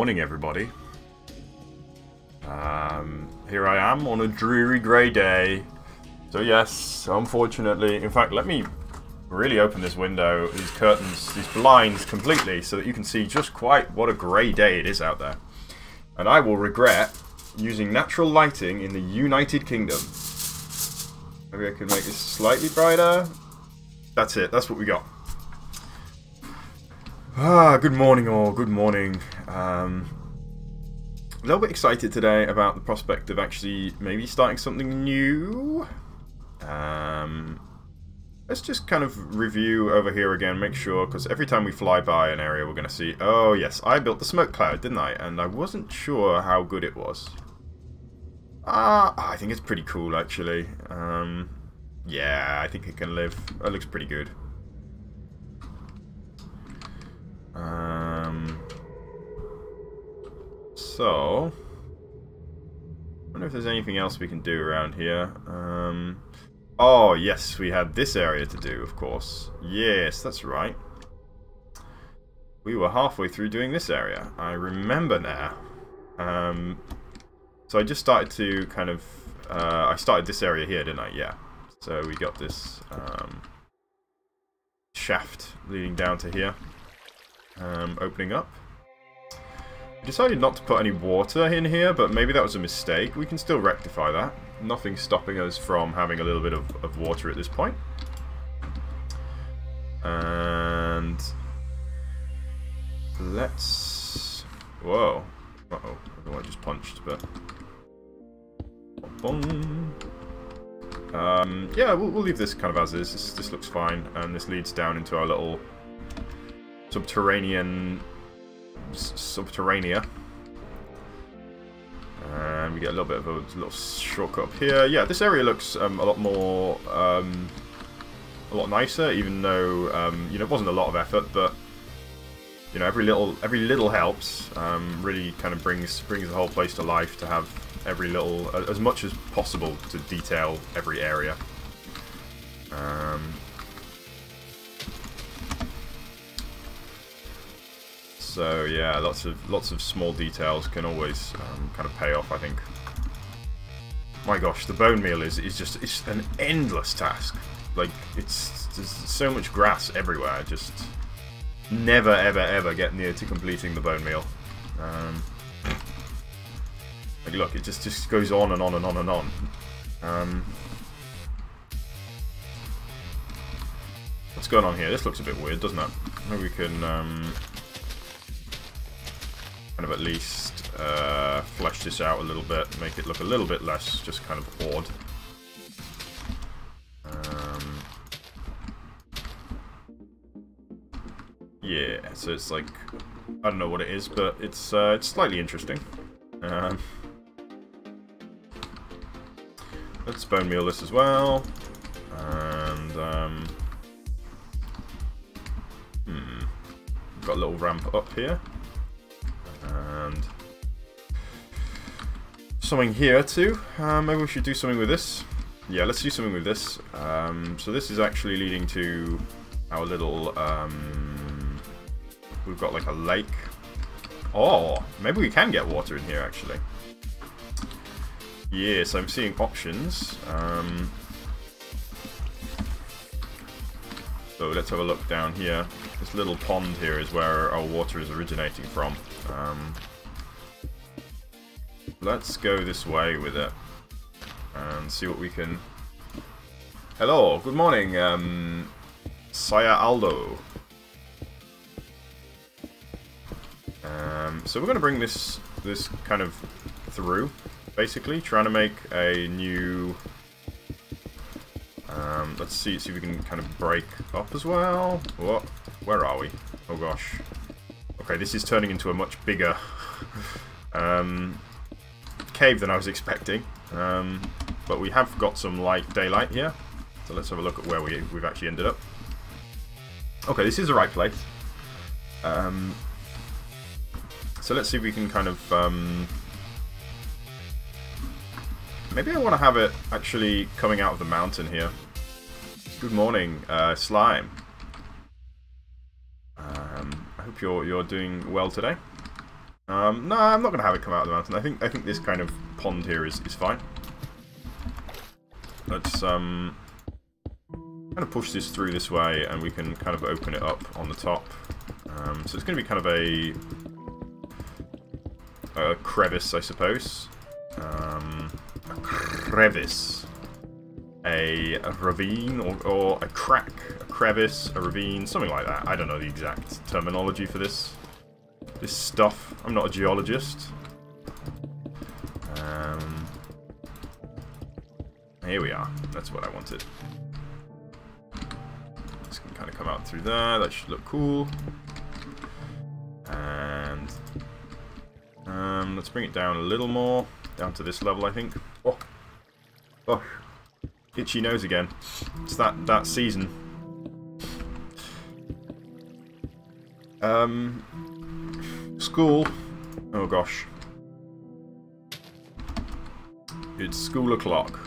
morning, everybody. Here I am on a dreary grey day. So yes, unfortunately, in fact, let me really open this window, these curtains, these blinds completely, so that you can see just quite what a grey day it is out there. And I will regret using natural lighting in the United Kingdom. Maybe I could make this slightly brighter. That's it, that's what we got. Good morning all, good morning. A little bit excited today about the prospect of actually maybe starting something new. Let's just kind of review over here again, make sure, because every time we fly by an area we're going to see, oh yes, I built the smoke cloud, didn't I? And I wasn't sure how good it was. I think it's pretty cool actually. Yeah, I think it can live. It looks pretty good. So, I wonder if there's anything else we can do around here. Oh, yes, we had this area to do, of course. Yes, that's right. We were halfway through doing this area. I remember now. So I just started to kind of... I started this area here, didn't I? Yeah. So we got this shaft leading down to here. Opening up. We decided not to put any water in here, but maybe that was a mistake. We can still rectify that. Nothing's stopping us from having a little bit of water at this point. And let's... Whoa. Uh-oh. I don't know what I just punched, but... Boom. Yeah, we'll leave this kind of as is. This looks fine. And this leads down into our little subterranean... Subterranea. And we get a little bit of a little shortcut up here. Yeah, this area looks a lot more, a lot nicer, even though you know, it wasn't a lot of effort, but you know, every little helps. Really kind of brings the whole place to life to have every little, as much as possible, to detail every area. So yeah, lots of small details can always kind of pay off, I think. My gosh, the bone meal is just, it's an endless task. Like, there's so much grass everywhere. Just never ever get near to completing the bone meal. Like, look, it just goes on and on and on and on. What's going on here? This looks a bit weird, doesn't it? Maybe we can kind of at least flesh this out a little bit, make it look a little bit less just kind of odd. Yeah, so it's like, I don't know what it is, but it's slightly interesting. Let's bone meal this as well, and got a little ramp up here. And something here too. Maybe we should do something with this. Yeah, let's do something with this. So this is actually leading to our little... we've got like a lake. Oh, maybe we can get water in here actually. Yes, I'm seeing options. So let's have a look down here. This little pond here is where our water is originating from. Let's go this way with it and see what we can... Hello, good morning, Saya Aldo. So we're going to bring this kind of through, basically, trying to make a new... let's see if we can kind of break up as well. What? Where are we? Oh gosh. Okay, this is turning into a much bigger cave than I was expecting. But we have got some daylight here. So let's have a look at where we've actually ended up. Okay, this is the right place. So let's see if we can kind of... maybe I want to have it actually coming out of the mountain here. Good morning, Slime. I hope you're doing well today. No, I'm not going to have it come out of the mountain. I think this kind of pond here is fine. Let's kind of push this through this way, and we can kind of open it up on the top. So it's going to be kind of a crevice, I suppose. A crevice. A ravine, or a crack, a crevice, a ravine, something like that. I don't know the exact terminology for this stuff. I'm not a geologist. Here we are. That's what I wanted. This can kind of come out through there. That should look cool. And let's bring it down a little more, down to this level, I think. Oh, oh, itchy nose again. It's that season. School. Oh gosh. It's school o'clock.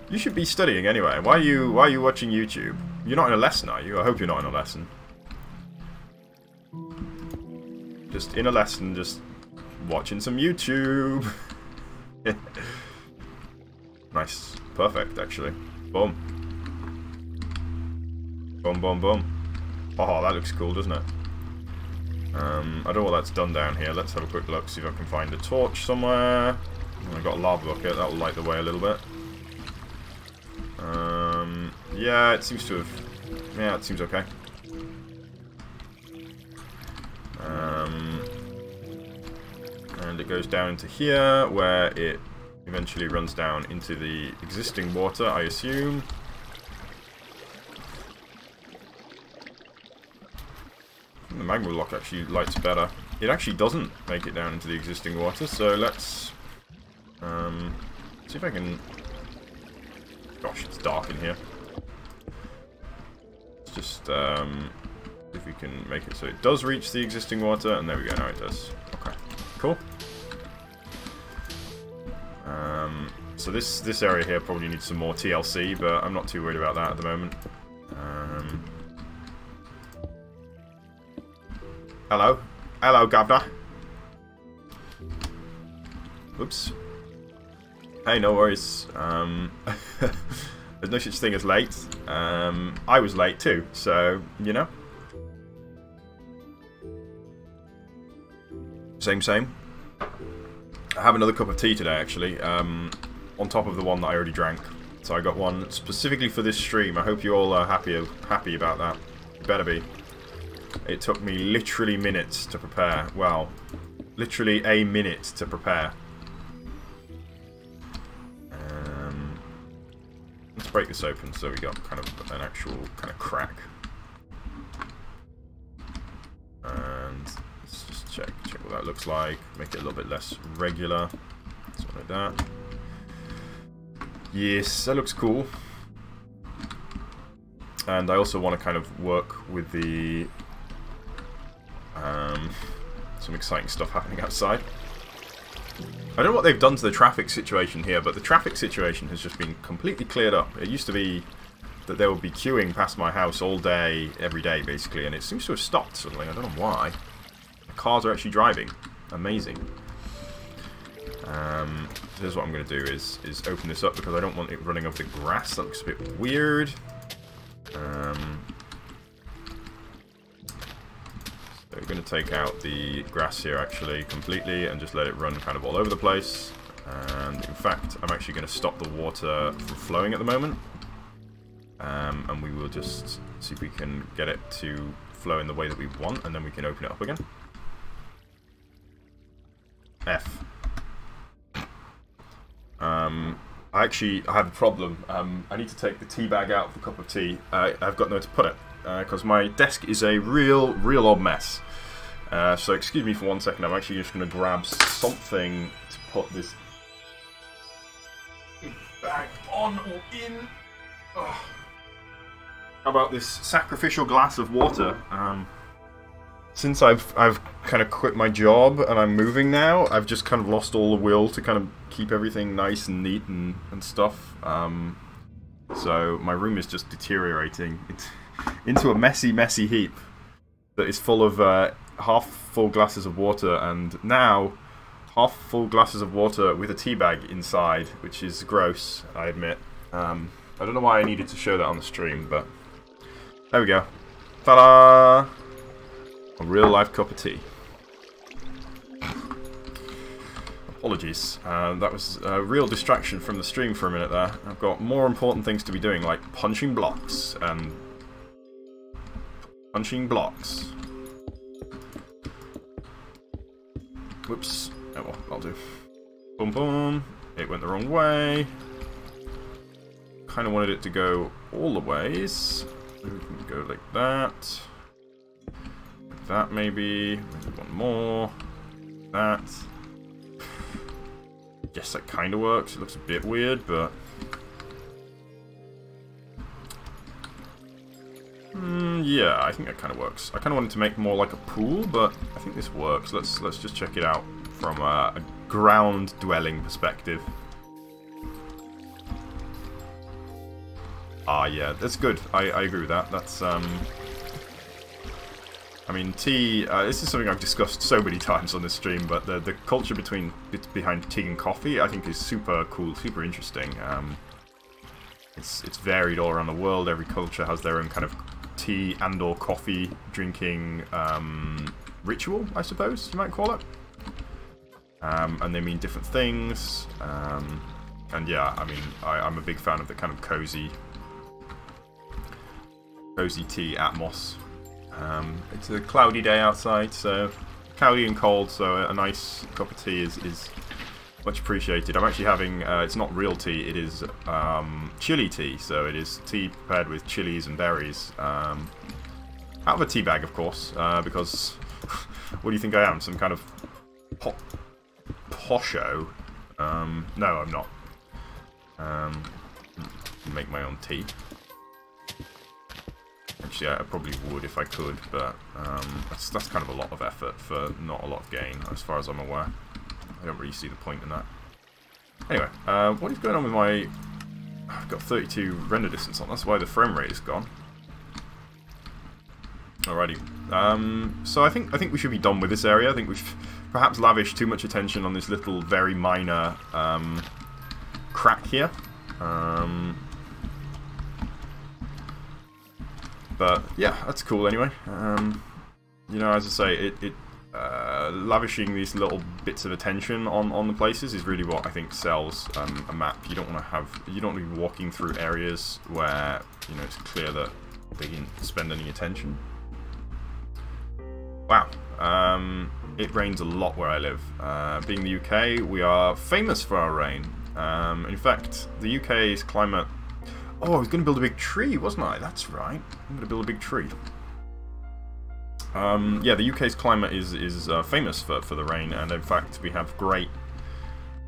You should be studying anyway. Why are you watching YouTube? You're not in a lesson, are you? I hope you're not in a lesson. Just in a lesson, just watching some YouTube. Nice. Perfect, actually. Boom. Boom, boom, boom. Oh, that looks cool, doesn't it? I don't know what that's done down here. Let's have a quick look, see if I can find a torch somewhere. I've got a lava bucket, that'll light the way a little bit. Yeah, it seems to have... Yeah, it seems okay. And it goes down into here, where it eventually runs down into the existing water, I assume. The magma block actually lights better. It actually doesn't make it down into the existing water, so let's see if I can... Gosh, it's dark in here. Let's just if we can make it so it does reach the existing water, and there we go, now it does. Okay, cool. So this area here probably needs some more TLC, but I'm not too worried about that at the moment. Hello. Hello, Governor. Oops. Hey, no worries. There's no such thing as late. I was late too, so, you know. Same. I have another cup of tea today, actually, on top of the one that I already drank. So I got one specifically for this stream. I hope you all are happy about that. You better be. It took me literally minutes to prepare. Well, literally a minute to prepare. Let's break this open so we got kind of an actual kind of crack. And let's just check what that looks like. Make it a little bit less regular. Something like that. Yes, that looks cool. And I also want to kind of work with the some exciting stuff happening outside. I don't know what they've done to the traffic situation here, but the traffic situation has just been completely cleared up. It used to be that there would be queuing past my house all day, every day, basically, and it seems to have stopped suddenly. I don't know why. The cars are actually driving. Amazing. Here's what I'm going to do is open this up because I don't want it running over the grass. That looks a bit weird. So we're going to take out the grass here actually completely and just let it run kind of all over the place. And in fact, I'm actually going to stop the water from flowing at the moment. And we will just see if we can get it to flow in the way that we want, and then we can open it up again. F. I have a problem. I need to take the tea bag out of the cup of tea. I've got nowhere to put it because my desk is a real odd mess. So excuse me for 1 second. I'm actually just going to grab something to put this bag on or in. Ugh. How about this sacrificial glass of water? Since I've kind of quit my job and I'm moving now, I've just kind of lost all the will to kind of keep everything nice and neat and stuff. So my room is just deteriorating into a messy heap that is full of half full glasses of water, and now half full glasses of water with a tea bag inside, which is gross, I admit. I don't know why I needed to show that on the stream, but there we go. Ta-da! A real life cup of tea. Apologies, that was a real distraction from the stream for a minute there. I've got more important things to be doing, like punching blocks and punching blocks. Whoops. Oh well, I'll do. Boom boom. It went the wrong way. Kind of wanted it to go all the ways. We can go like that. Like that maybe. Maybe one more. That. Guess that kind of works. It looks a bit weird, but yeah, I think that kind of works. I kind of wanted to make more like a pool, but I think this works. Let's just check it out from a ground dwelling perspective. Ah, yeah, that's good. I agree with that. That's I mean, tea. This is something I've discussed so many times on this stream, but the culture behind tea and coffee, I think, is super cool, super interesting. It's varied all around the world. Every culture has their own kind of tea and/or coffee drinking ritual, I suppose you might call it. And they mean different things. And yeah, I mean, I'm a big fan of the kind of cozy tea atmos. It's a cloudy day outside, so cloudy and cold, so a nice cup of tea is much appreciated. I'm actually having, it's not real tea, it is chili tea, so it is tea prepared with chilies and berries. Out of a tea bag, of course, because what do you think I am? Some kind of posho? No, I'm not. Make my own tea. Actually, I probably would if I could, but that's kind of a lot of effort for not a lot of gain, as far as I'm aware. I don't really see the point in that. Anyway, what is going on with my... I've got 32 render distance on, that's why the frame rate is gone. Alrighty. So I think we should be done with this area. I think we've perhaps lavished too much attention on this little, very minor crack here. But yeah, that's cool anyway. You know, as I say, lavishing these little bits of attention on the places is really what I think sells a map. You don't want to be walking through areas where, you know, it's clear that they didn't spend any attention. Wow. It rains a lot where I live. Being the UK, we are famous for our rain. In fact, the UK's climate... Oh, I was going to build a big tree, wasn't I? That's right. I'm going to build a big tree. Yeah, the UK's climate is famous for the rain, and in fact, we have great...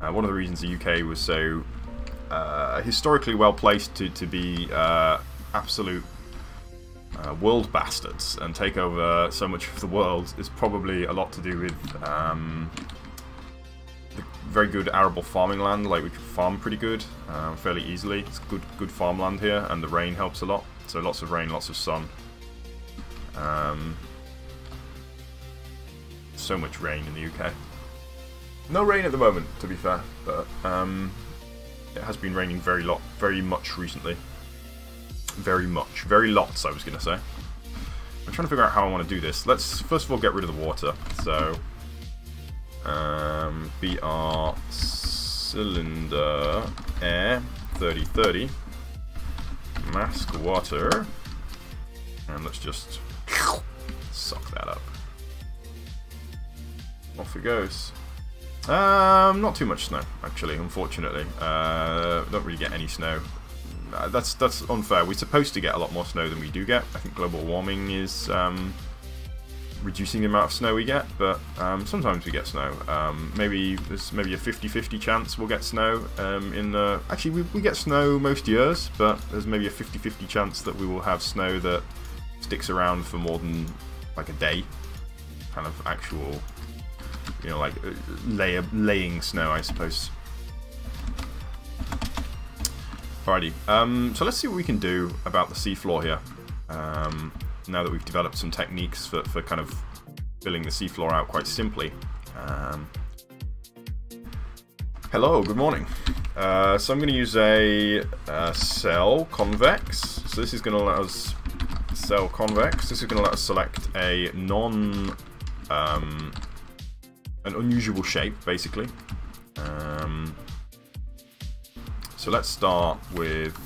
one of the reasons the UK was so historically well placed to be absolute world bastards and take over so much of the world is probably a lot to do with very good arable farming land. Like, we can farm pretty good, fairly easily. It's good farmland here, and the rain helps a lot. So lots of rain, lots of sun. So much rain in the UK. No rain at the moment, to be fair, but it has been raining very much recently. Very lots, I was going to say. I'm trying to figure out how I want to do this. Let's first of all get rid of the water. So, BR cylinder air 3030 mask water, and let's just suck that up. Off it goes. Not too much snow, actually, unfortunately. Don't really get any snow. That's unfair. We're supposed to get a lot more snow than we do get. I think global warming is reducing the amount of snow we get, but sometimes we get snow. There's maybe a 50-50 chance we'll get snow in the... Actually, we get snow most years, but there's maybe a 50-50 chance that we will have snow that sticks around for more than like a day. Kind of actual, you know, like laying snow, I suppose. Alrighty, so let's see what we can do about the seafloor here. Now that we've developed some techniques for kind of filling the seafloor out quite simply. Hello, good morning. So I'm going to use a cell convex. So this is going to let us cell convex. This is going to let us select a an unusual shape, basically. So let's start with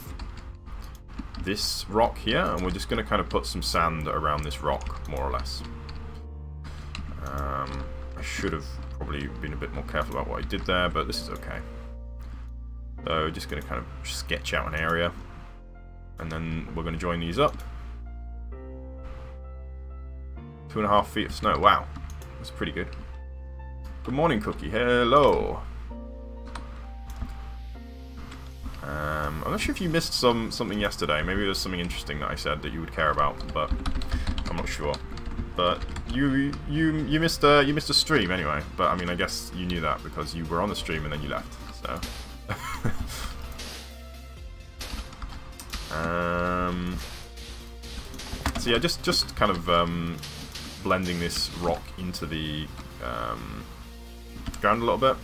this rock here, and we're just going to kind of put some sand around this rock, more or less. I should have probably been a bit more careful about what I did there, but this is okay. So just going to kind of sketch out an area, and then we're going to join these up. 2.5 feet of snow. Wow, that's pretty good. Good morning, Cookie. Hello. I'm not sure if you missed something yesterday. Maybe there's something interesting that I said that you would care about, but I'm not sure. But you missed a stream anyway. But I mean, I guess you knew that because you were on the stream and then you left. So. So yeah, just kind of blending this rock into the ground a little bit.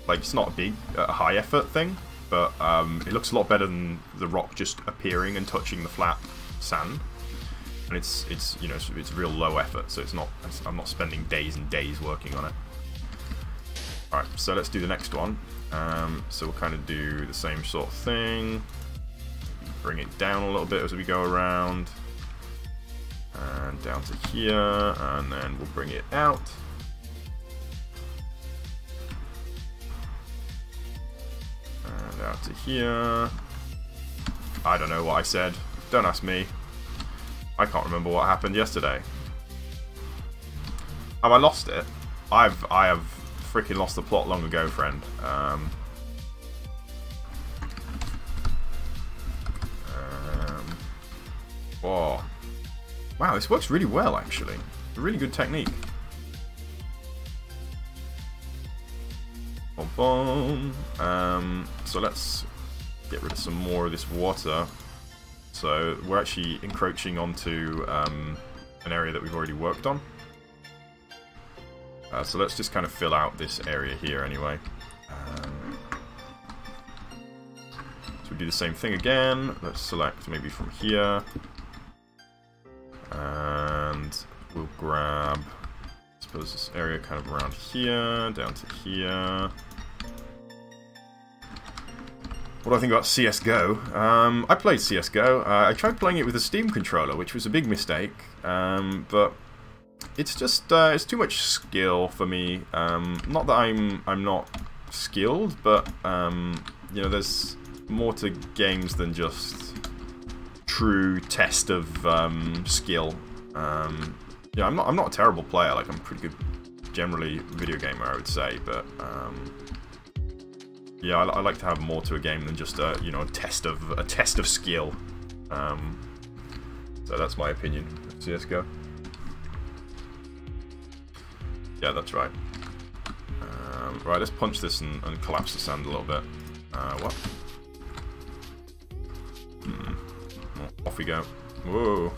Like, it's not a big, high effort thing, but it looks a lot better than the rock just appearing and touching the flat sand. And it's you know, it's real low effort, so I'm not spending days and days working on it. All right, so let's do the next one. So we'll kind of do the same sort of thing. Bring it down a little bit as we go around. And down to here, and then we'll bring it out. And out to here. I don't know what I said. Don't ask me. I can't remember what happened yesterday. Have I lost it? I have freaking lost the plot long ago, friend. Whoa. Wow, this works really well, actually. A really good technique. Boom, boom. So let's get rid of some more of this water. So we're actually encroaching onto an area that we've already worked on. So let's just kind of fill out this area here anyway. So we do the same thing again. Let's select maybe from here. And we'll grab, I suppose, this area kind of around here, down to here. What do I think about CSGO? I played CSGO. I tried playing it with a Steam controller, which was a big mistake. But it's just it's too much skill for me. Not that I'm not skilled, but you know, there's more to games than just true test of skill. Yeah, I'm not a terrible player. Like, I'm pretty good, generally, video gamer, I would say. But yeah, I like to have more to a game than just you know, a test of skill. So that's my opinion of CS:GO. Yeah, that's right. Right, let's punch this and collapse the sand a little bit. What? Off we go. Whoa.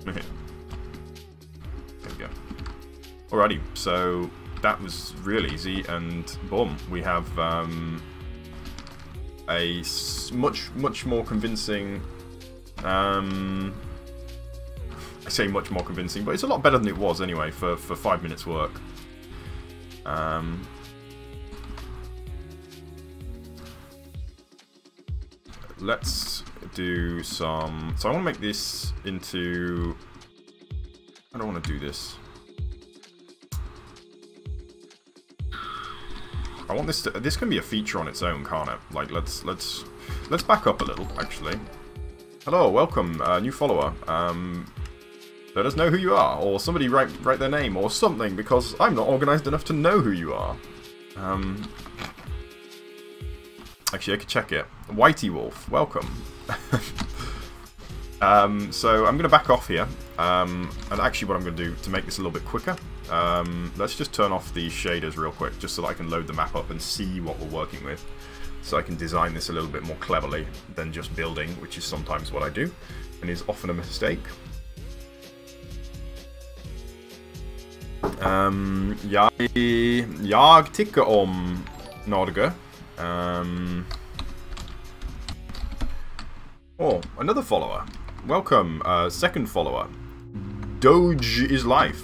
There we go. Alrighty, so that was real easy, and boom, we have a much more convincing. I say much more convincing, but it's a lot better than it was anyway for 5 minutes work. Let's do some. So I want to make this into. I don't want to do this. I want this to. This can be a feature on its own, can't it? Like, let's back up a little. Actually, hello, welcome, new follower. Let us know who you are, or somebody write their name or something, because I'm not organised enough to know who you are. Actually, I could check it. Whitey Wolf, welcome. So I'm going to back off here, and actually what I'm going to do to make this a little bit quicker, let's just turn off the shaders real quick, just so that I can load the map up and see what we're working with, so I can design this a little bit more cleverly than just building, which is sometimes what I do, and is often a mistake. Jag tycker om Norge. Oh, another follower. Welcome, second follower. Doge is life.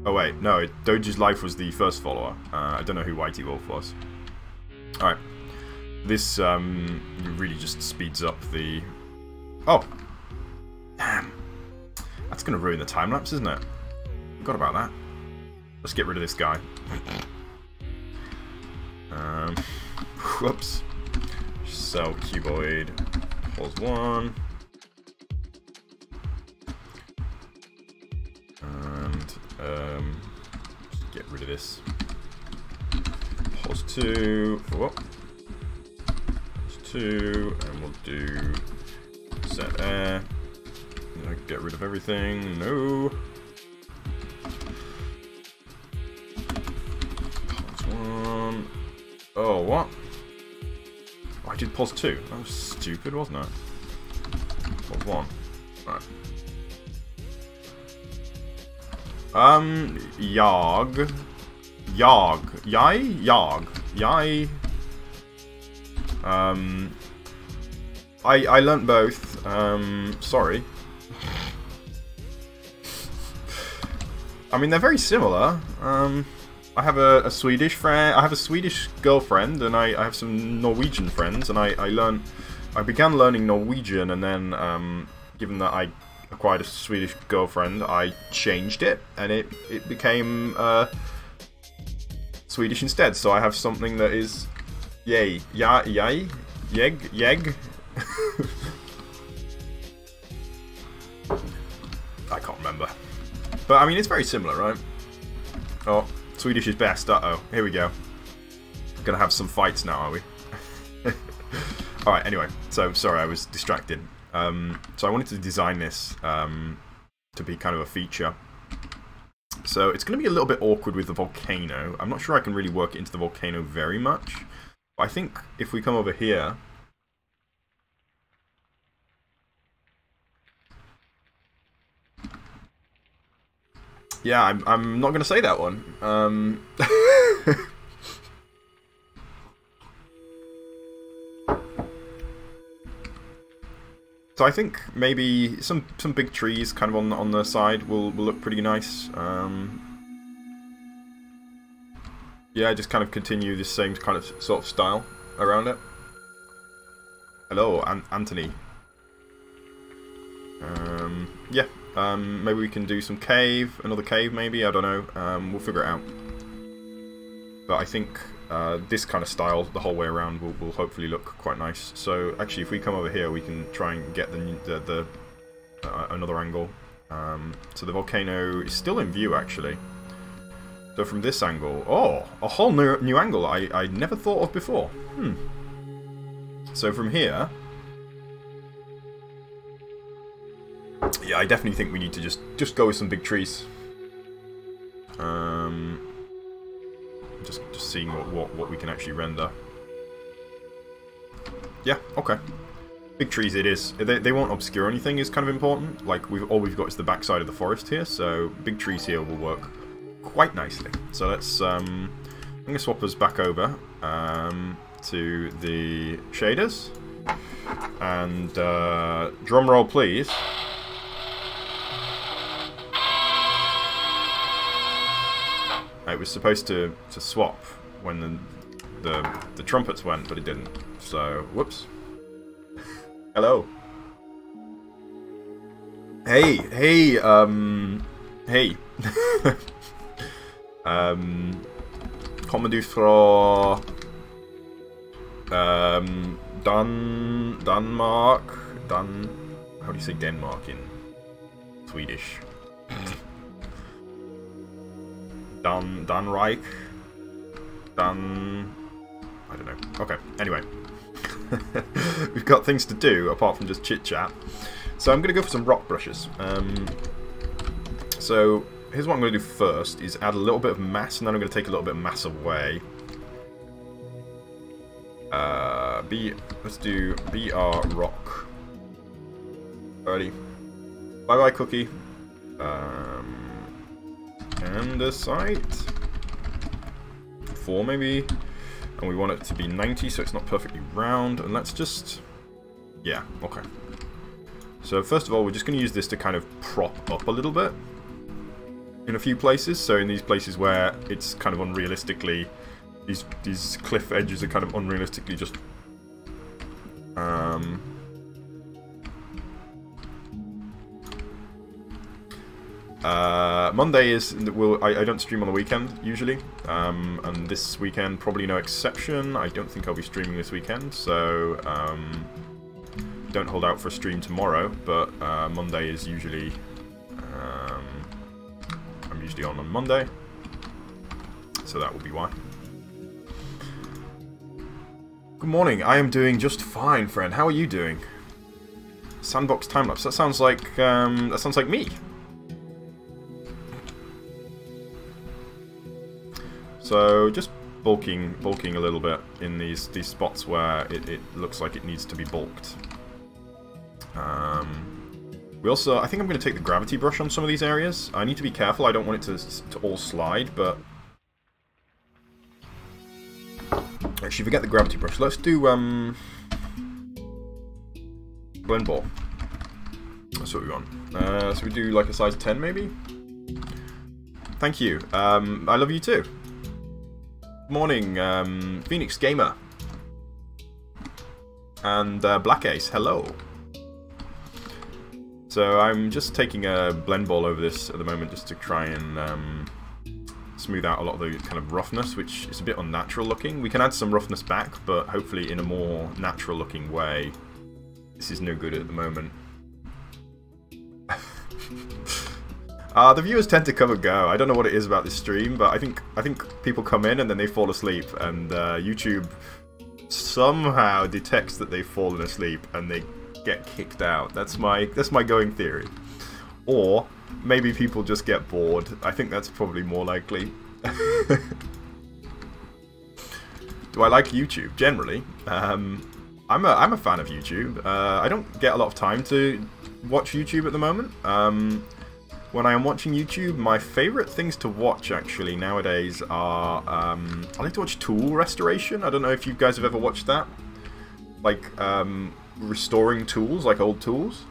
Oh wait, no, Doge's life was the first follower. I don't know who Whitey Wolf was. Alright. This really just speeds up the... Oh! Damn. That's going to ruin the time-lapse, isn't it? Forgot about that. Let's get rid of this guy. Whoops. Cell cuboid. Pause 1. And just get rid of this. Pause 2. Whoop. Pause 2, and we'll do set air. Get rid of everything. No. Pause 1. Oh, what? Oh, I did pause 2. That was stupid, wasn't it? Pause 1. Right. Yag. I learnt both. Sorry. I mean, they're very similar. I have a Swedish friend. I have a Swedish girlfriend, and I have some Norwegian friends. And I began learning Norwegian, and then given that I acquired a Swedish girlfriend, I changed it, and it became Swedish instead. So I have something that is yay, yay, yeg. I can't remember. But, I mean, it's very similar, right? Oh, Swedish is best. Uh-oh. Here we go. Gonna have some fights now, are we? Alright, anyway. So, sorry, I was distracted. So I wanted to design this to be kind of a feature. So, it's going to be a little bit awkward with the volcano. I'm not sure I can really work it into the volcano very much. But I think if we come over here... Yeah, I'm not going to say that one. So I think maybe some big trees kind of on the side will look pretty nice. Yeah, just kind of continue this same kind of sort of style around it. Hello, Anthony. Yeah. Maybe we can do some cave, another cave maybe, I don't know, we'll figure it out. But I think this kind of style the whole way around will hopefully look quite nice. So actually if we come over here we can try and get the another angle. So the volcano is still in view actually. So from this angle, oh, a whole new angle I never thought of before. So from here... Yeah, I definitely think we need to just go with some big trees. Just seeing what we can actually render. Yeah, okay. Big trees it is. They won't obscure anything is kind of important. Like all we've got is the backside of the forest here, so big trees here will work quite nicely. So let's I'm gonna swap us back over to the shaders. And drum roll please. It was supposed to swap when the trumpets went, but it didn't. So, whoops. Hello. Hey. Kommer du fra Danmark? How do you say Denmark in Swedish? Danreich? I don't know. Okay, anyway. We've got things to do apart from just chit-chat. So I'm going to go for some rock brushes. So here's what I'm going to do first, is add a little bit of mass, and then I'm going to take a little bit of mass away. Let's do BR rock. Alrighty. Bye-bye, Cookie. Andesite. 4 maybe. And we want it to be 90, so it's not perfectly round. And let's just... yeah, okay. So first of all, we're just going to use this to kind of prop up a little bit in a few places. So in these places where it's kind of unrealistically... These cliff edges are kind of unrealistically just... Monday is... I don't stream on the weekend, usually. And this weekend, probably no exception. I don't think I'll be streaming this weekend, so... don't hold out for a stream tomorrow, but Monday is usually... I'm usually on Monday. So that will be why. Good morning, I am doing just fine, friend. How are you doing? Sandbox time-lapse, that sounds like me. So just bulking a little bit in these spots where it looks like it needs to be bulked. We also, I think I'm going to take the gravity brush on some of these areas. I need to be careful. I don't want it to all slide, but actually, forget the gravity brush. Let's do blend ball. That's what we want. So we do like a size 10 maybe. Thank you. I love you too. Morning, Phoenix Gamer and Black Ace. Hello. So I'm just taking a blend ball over this at the moment just to try and smooth out a lot of the kind of roughness, which is a bit unnatural looking. We can add some roughness back, but hopefully in a more natural looking way. This is no good at the moment. The viewers tend to come and go. I don't know what it is about this stream, but I think people come in and then they fall asleep, and YouTube somehow detects that they've fallen asleep and they get kicked out. That's my going theory. Or maybe people just get bored. I think that's probably more likely. Do I like YouTube? Generally, I'm a fan of YouTube. I don't get a lot of time to watch YouTube at the moment. When I am watching YouTube, my favourite things to watch actually nowadays are I like to watch tool restoration. I don't know if you guys have ever watched that, like restoring tools, like old tools.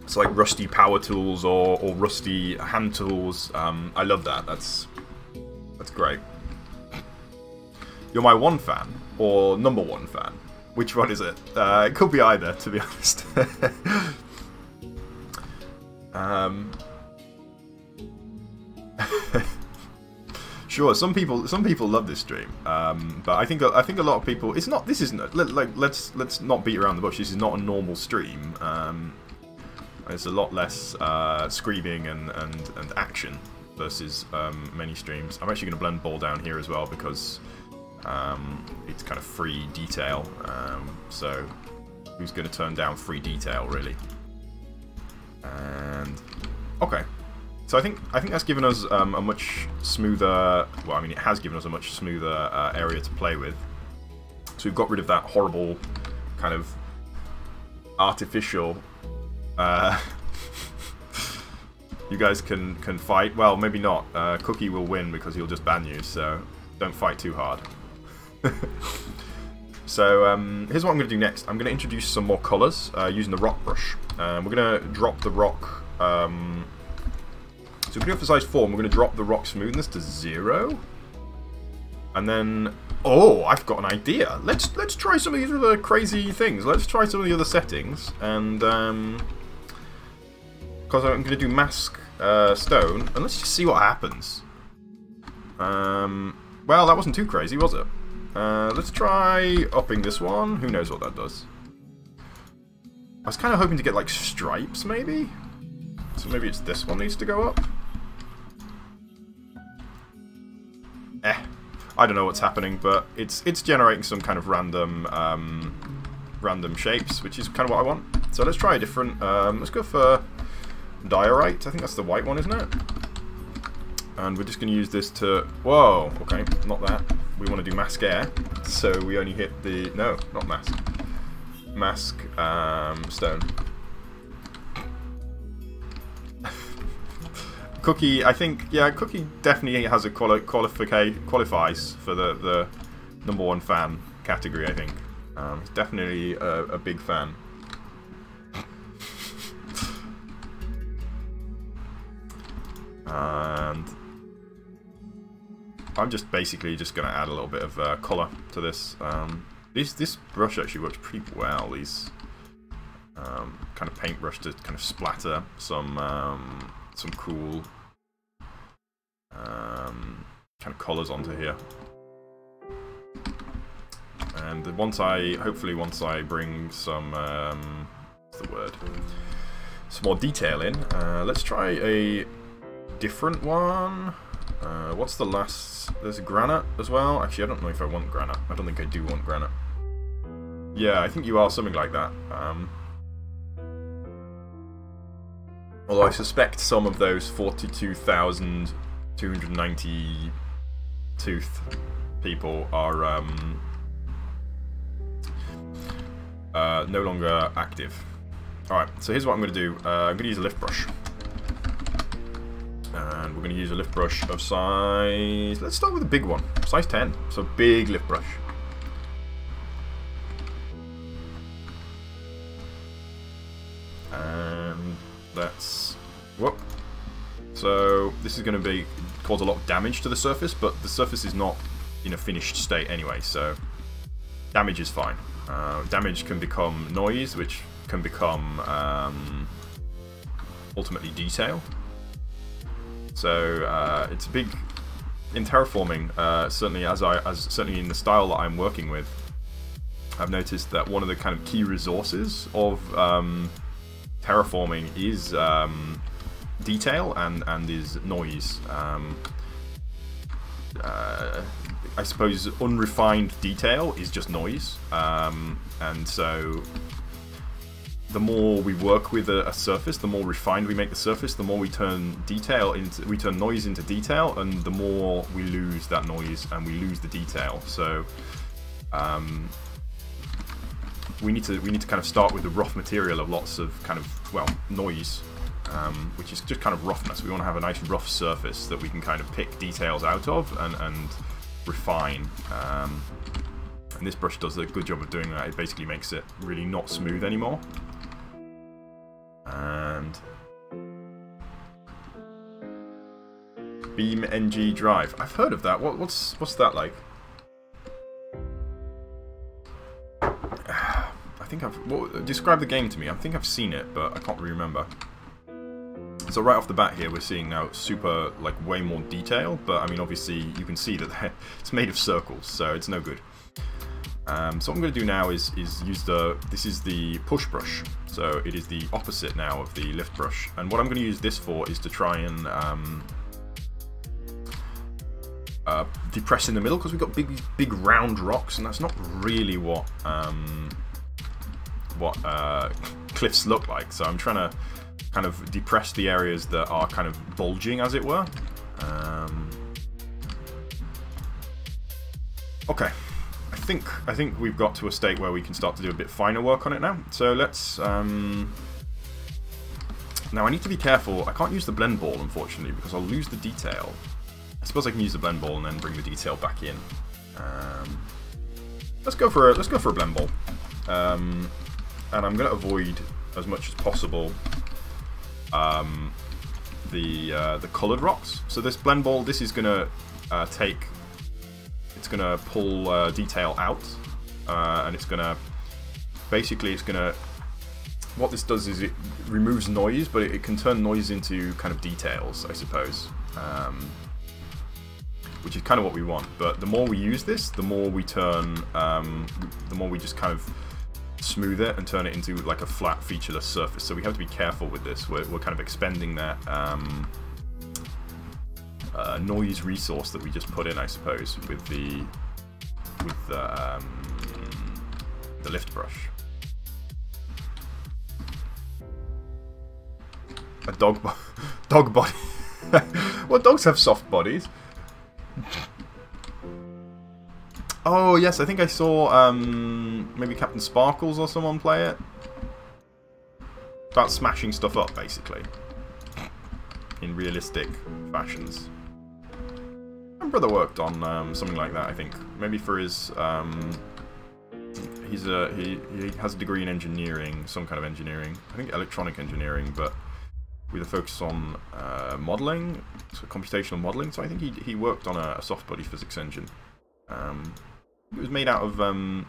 It's like rusty power tools or rusty hand tools. I love that. That's great. You're my one fan or number one fan? Which one is it? It could be either, to be honest. Sure, some people love this stream, but I think a lot of people. It's not. This isn't like let's not beat around the bush. This is not a normal stream. There's a lot less screaming and action versus many streams. I'm actually going to blend ball down here as well because it's kind of free detail. So who's going to turn down free detail really? And okay, so I think that's given us a much smoother. Well, I mean, it has given us a much smoother area to play with. So we've got rid of that horrible kind of artificial. You guys can fight. Well, maybe not. Cookie will win because he'll just ban you. So don't fight too hard. So here's what I'm going to do next. I'm going to introduce some more colours using the rock brush. We're going to drop the rock. So we're going to go for size 4. And we're going to drop the rock smoothness to 0. And then, oh, I've got an idea. Let's try some of these other crazy things. Let's try some of the other settings. And because I'm going to do mask stone, and let's just see what happens. Well, that wasn't too crazy, was it? Let's try upping this one. Who knows what that does? I was kind of hoping to get like stripes, maybe. So maybe it's this one needs to go up. I don't know what's happening, but it's generating some kind of random shapes, which is kind of what I want. So let's try a different. Let's go for diorite. I think that's the white one, isn't it? And we're just going to use this to. Whoa. Okay, not that. We want to do mask air, so we only hit the no, not mask. Mask stone. Cookie, I think, yeah, Cookie definitely has a qualifies for the #1 fan category, I think. He's definitely a big fan. And I'm just basically just going to add a little bit of colour to this. This brush actually works pretty well. These kind of paintbrush to kind of splatter some cool kind of colours onto here. And hopefully once I bring some what's the word? Some more detail in. Let's try a different one. What's the last? There's granite as well. Actually, I don't know if I want granite. I don't think I do want granite. Yeah, I think you are something like that. Although I suspect some of those 42,290 tooth people are no longer active. Alright, so here's what I'm going to do. I'm going to use a lift brush. And we're going to use a lift brush of size... Let's start with a big one. Size 10. So big lift brush. And let's... Whoop. So this is going to cause a lot of damage to the surface, but the surface is not in a finished state anyway, so damage is fine. Damage can become noise, which can become ultimately detail. So it's a big in terraforming. Certainly, certainly in the style that I'm working with, I've noticed that one of the kind of key resources of terraforming is detail and is noise. I suppose unrefined detail is just noise, and so the more we work with a surface, the more refined we make the surface, the more we turn noise into detail, and the more we lose that noise and we lose the detail. So we need to kind of start with the rough material of lots of kind of, well, noise, which is just kind of roughness. We want to have a nice rough surface that we can kind of pick details out of and refine. And this brush does a good job of doing that. It basically makes it really not smooth anymore. And Beam NG Drive. I've heard of that. What's that like? I think describe the game to me. I think I've seen it, but I can't really remember. So right off the bat here, we're seeing now super, like, way more detail, but I mean, obviously you can see that it's made of circles, so it's no good. So what I'm going to do now is use this is the push brush, so it is the opposite now of the lift brush, and what I'm going to use this for is to try and depress in the middle, because we've got big round rocks, and that's not really what cliffs look like. So I'm trying to kind of depress the areas that are kind of bulging, as it were. Okay, I think we've got to a state where we can start to do a bit finer work on it now. So let's now I need to be careful. I can't use the blend ball, unfortunately, because I'll lose the detail. I suppose I can use the blend ball and then bring the detail back in. Let's go for a blend ball, and I'm going to avoid as much as possible the coloured rocks. So this blend ball, this is going to it's going to pull detail out, and it's going to what this does is it removes noise, but it can turn noise into kind of details, I suppose, which is kind of what we want. But the more we use this, the more we turn, the more we just kind of smooth it and turn it into like a flat, featureless surface. So we have to be careful with this. We're kind of expending that noise resource that we just put in, I suppose, with the lift brush. A dog body. Well, dogs have soft bodies. Oh yes, I think I saw maybe Captain Sparkles or someone play it. About smashing stuff up, basically. in realistic fashions. My brother worked on something like that, I think. Maybe for his... he has a degree in engineering, some kind of engineering. I think electronic engineering, but with a focus on modelling, so computational modelling. So I think he worked on a soft body physics engine. It was made out of... the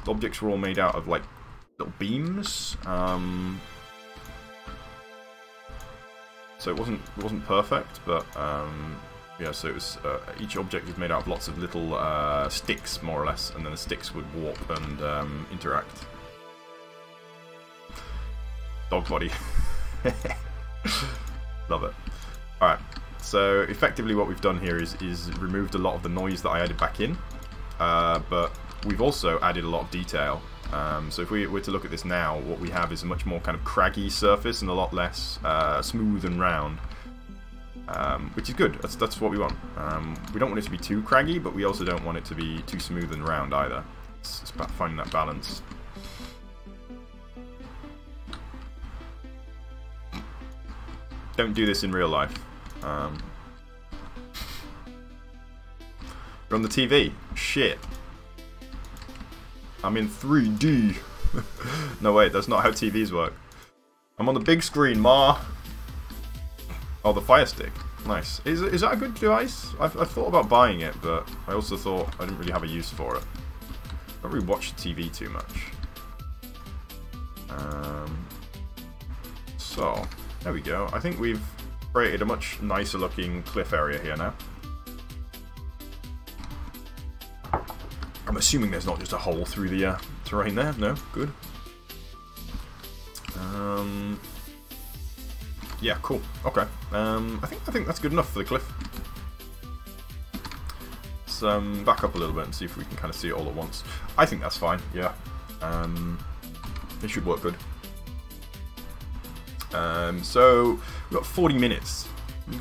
objects were all made out of, like, little beams. So it wasn't perfect, but... yeah, so it was each object was made out of lots of little sticks, more or less, and then the sticks would warp and interact. Dog body. Love it. Alright, so effectively what we've done here is removed a lot of the noise that I added back in, but we've also added a lot of detail. So if we were to look at this now, what we have is a much more kind of craggy surface and a lot less smooth and round. Which is good. That's what we want. We don't want it to be too craggy, but we also don't want it to be too smooth and round either. It's about finding that balance. Don't do this in real life. You're on the TV. Shit. I'm in 3D. No, wait, that's not how TVs work. I'm on the big screen, Ma. Oh, the Fire Stick. Nice. Is that a good device? I've thought about buying it, but I also thought I didn't really have a use for it. I don't really watch TV too much. So, there we go. I think we've created a much nicer looking cliff area here now. I'm assuming there's not just a hole through the terrain there. No? Good. Yeah, cool. Okay. I think that's good enough for the cliff. Let's back up a little bit and see if we can kind of see it all at once. I think that's fine. Yeah. It should work good. So we've got 40 minutes.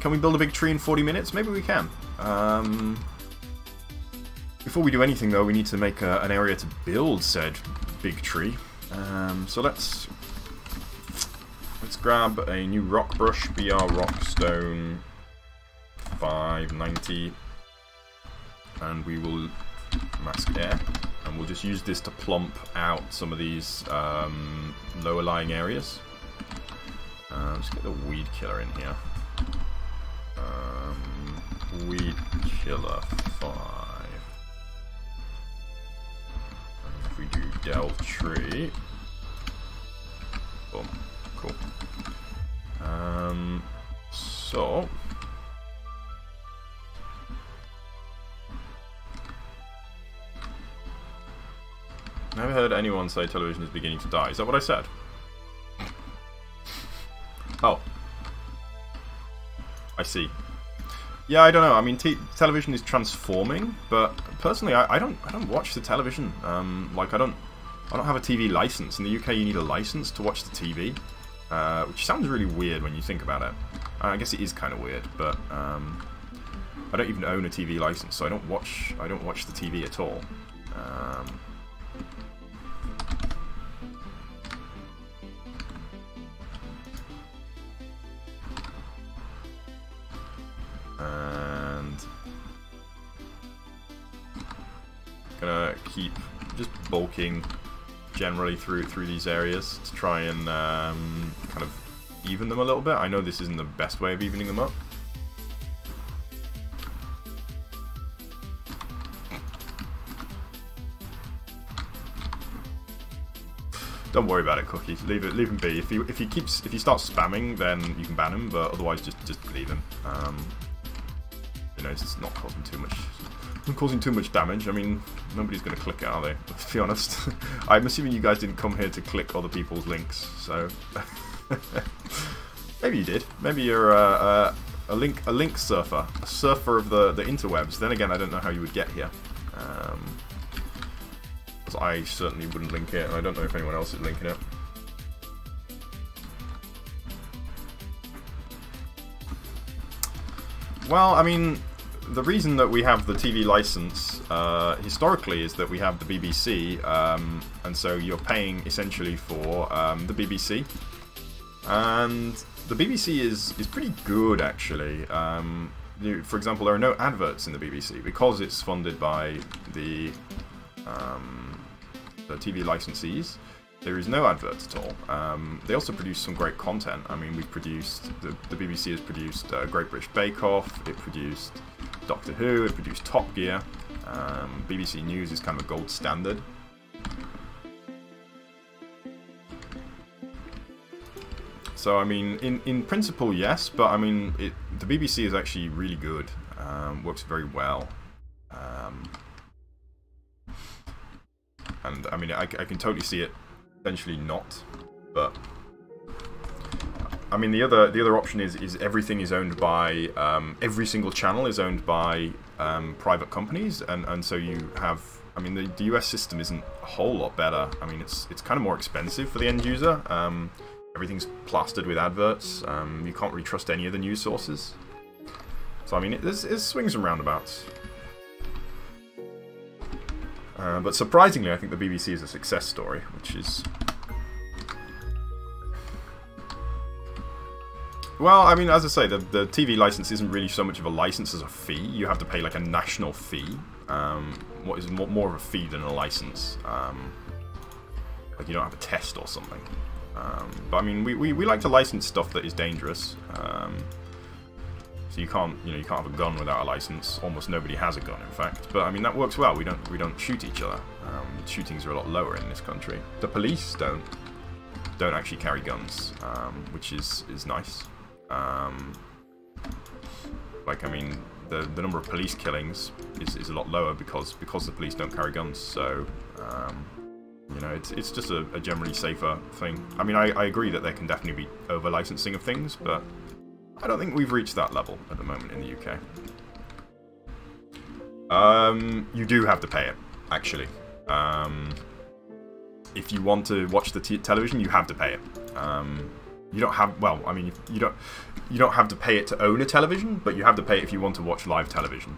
Can we build a big tree in 40 minutes? Maybe we can. Before we do anything, though, we need to make an area to build said big tree. So let's grab a new rock brush, BR Rockstone 590, and we will mask air, and we'll just use this to plump out some of these lower lying areas. Let's get the weed killer in here. Weed killer 5. And if we do delve tree, boom. Cool. So never heard anyone say television is beginning to die. Is that what I said? Oh, I see. Yeah, I don't know. I mean, television is transforming, but personally, I don't watch the television. Like I don't have a TV license. In the UK, you need a license to watch the TV. Which sounds really weird when you think about it. I guess it is kind of weird, but I don't even own a TV license, so I don't watch the TV at all. And gonna keep just bulking generally through these areas to try and kind of even them a little bit. I know this isn't the best way of evening them up. Don't worry about it, Cookie. Leave him be. If he starts spamming, then you can ban him, but otherwise just leave him. You know, it's not causing too much damage. I mean, nobody's going to click it, are they? Let's be honest. I'm assuming you guys didn't come here to click other people's links, so maybe you did. Maybe you're a link surfer, a surfer of the interwebs. Then again, I don't know how you would get here. Because I certainly wouldn't link it, and I don't know if anyone else is linking it. Well, I mean, the reason that we have the TV license historically is that we have the BBC, and so you're paying essentially for the BBC. And the BBC is pretty good, actually. For example, there are no adverts in the BBC because it's funded by the TV licensees. There is no adverts at all. They also produce some great content. I mean, we've produced the BBC has produced Great British Bake Off. It produced Doctor Who. It produced Top Gear. BBC News is kind of a gold standard. So I mean, in principle, yes, but I mean, the BBC is actually really good. Works very well. And I mean, I can totally see it eventually not, but I mean, the other option is everything is owned by every single channel is owned by private companies, and so you have. I mean, the US system isn't a whole lot better. I mean, it's kind of more expensive for the end user. Everything's plastered with adverts. You can't really trust any of the news sources. So I mean, there's swings and roundabouts. But surprisingly, I think the BBC is a success story, which is... Well, I mean, as I say, the TV license isn't really so much of a license as a fee. You have to pay like a national fee. What is more of a fee than a license. Like you don't have a test or something. But I mean, we like to license stuff that is dangerous. So you can't have a gun without a license. Almost nobody has a gun, in fact. But I mean, that works well. We don't shoot each other. Shootings are a lot lower in this country. The police don't actually carry guns, which is nice. Like I mean, the number of police killings is a lot lower because the police don't carry guns. So. You know, it's just a generally safer thing. I mean, I agree that there can definitely be over-licensing of things, but I don't think we've reached that level at the moment in the UK. You do have to pay it, actually. If you want to watch the television, you have to pay it. You don't have, well, I mean, you don't have to pay it to own a television, but you have to pay it if you want to watch live television.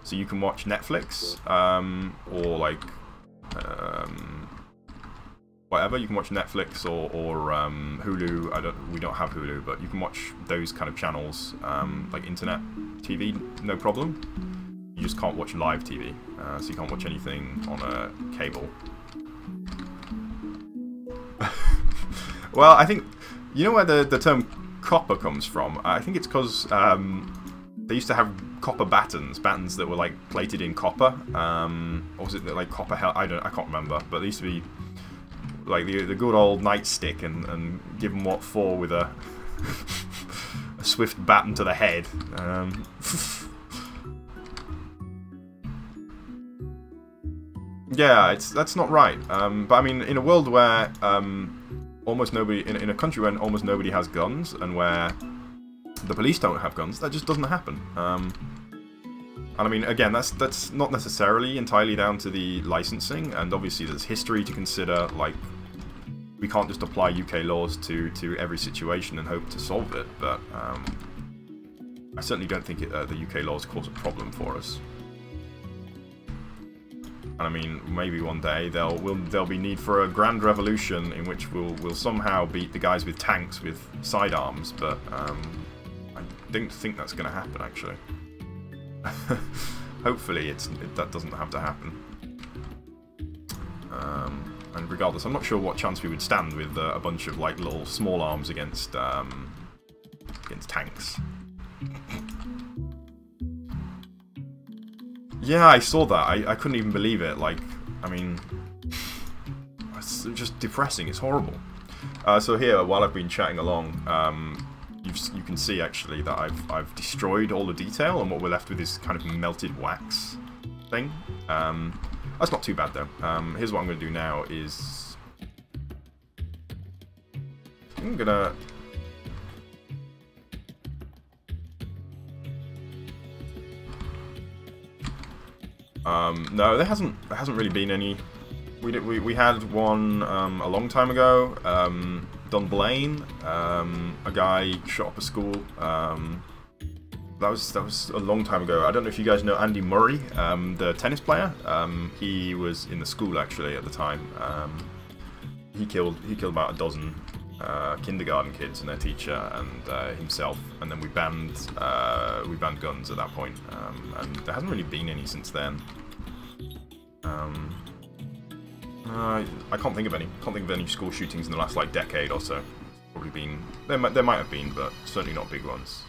So you can watch Netflix, or like... whatever, you can watch Netflix or Hulu. We don't have Hulu, but you can watch those kind of channels, like internet TV, no problem. You just can't watch live TV, so you can't watch anything on a cable. Well, I think you know where the term copper comes from. I think it's because they used to have copper battens that were like plated in copper. Or was it like copper? I can't remember. But they used to be like the good old nightstick and give them what for with a a swift baton to the head. Yeah, that's not right. But I mean, in a world where almost nobody, in a country where almost nobody has guns and where the police don't have guns, that just doesn't happen. And I mean, again, that's not necessarily entirely down to the licensing, and obviously there's history to consider. Like, we can't just apply UK laws to every situation and hope to solve it. But I certainly don't think the UK laws cause a problem for us. And I mean, maybe one day there'll be need for a grand revolution in which we'll somehow beat the guys with tanks with sidearms, but I don't think that's going to happen, actually. Hopefully that doesn't have to happen. And regardless, I'm not sure what chance we would stand with a bunch of like little small arms against tanks. Yeah, I saw that. I couldn't even believe it. Like, I mean, it's just depressing. It's horrible. So here, while I've been chatting along, you can see actually that I've destroyed all the detail, and what we're left with is kind of melted wax thing. That's not too bad though. Here's what I'm going to do now is I'm gonna no, there hasn't really been any. We had one a long time ago. Dunblane, a guy shot up a school. That was a long time ago. I don't know if you guys know Andy Murray, the tennis player. He was in the school actually at the time. He killed about a dozen kindergarten kids and their teacher and himself, and then we banned guns at that point, and there hasn't really been any since then. I can't think of any. Can't think of any school shootings in the last like decade or so. Probably been there might have been, but certainly not big ones.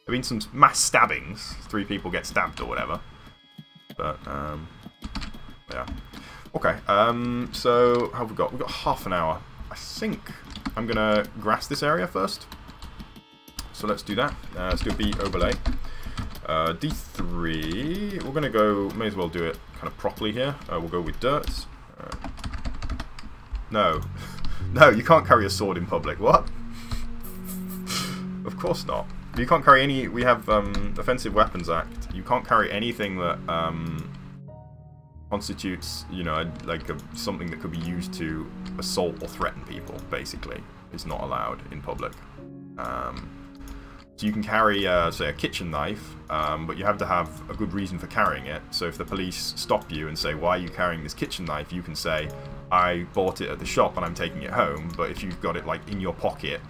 There have been some mass stabbings. 3 people get stabbed or whatever. But yeah. Okay. So how have we got? We've got half an hour. I think I'm gonna grass this area first. So let's do that. Let's do a B overlay. D3. We're gonna go. May as well do it kind of properly here. We'll go with dirt. No. No, you can't carry a sword in public. What? Of course not. You can't carry any... We have Offensive Weapons Act. You can't carry anything that constitutes, you know, something that could be used to assault or threaten people, basically. It's not allowed in public. So you can carry, say, a kitchen knife, but you have to have a good reason for carrying it. So if the police stop you and say, why are you carrying this kitchen knife? You can say, I bought it at the shop and I'm taking it home. But if you've got it, like, in your pocket,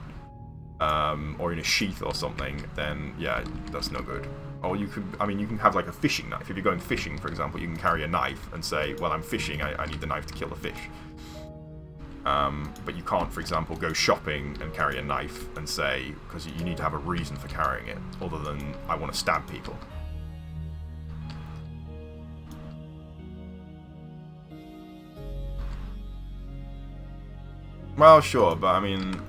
or in a sheath or something, then, yeah, that's no good. Or you could, I mean, you can have, like, a fishing knife. If you're going fishing, for example, you can carry a knife and say, well, I'm fishing, I need the knife to kill the fish. But you can't, for example, go shopping and carry a knife and say, because you need to have a reason for carrying it, other than, I want to stab people. Well, sure, but I mean,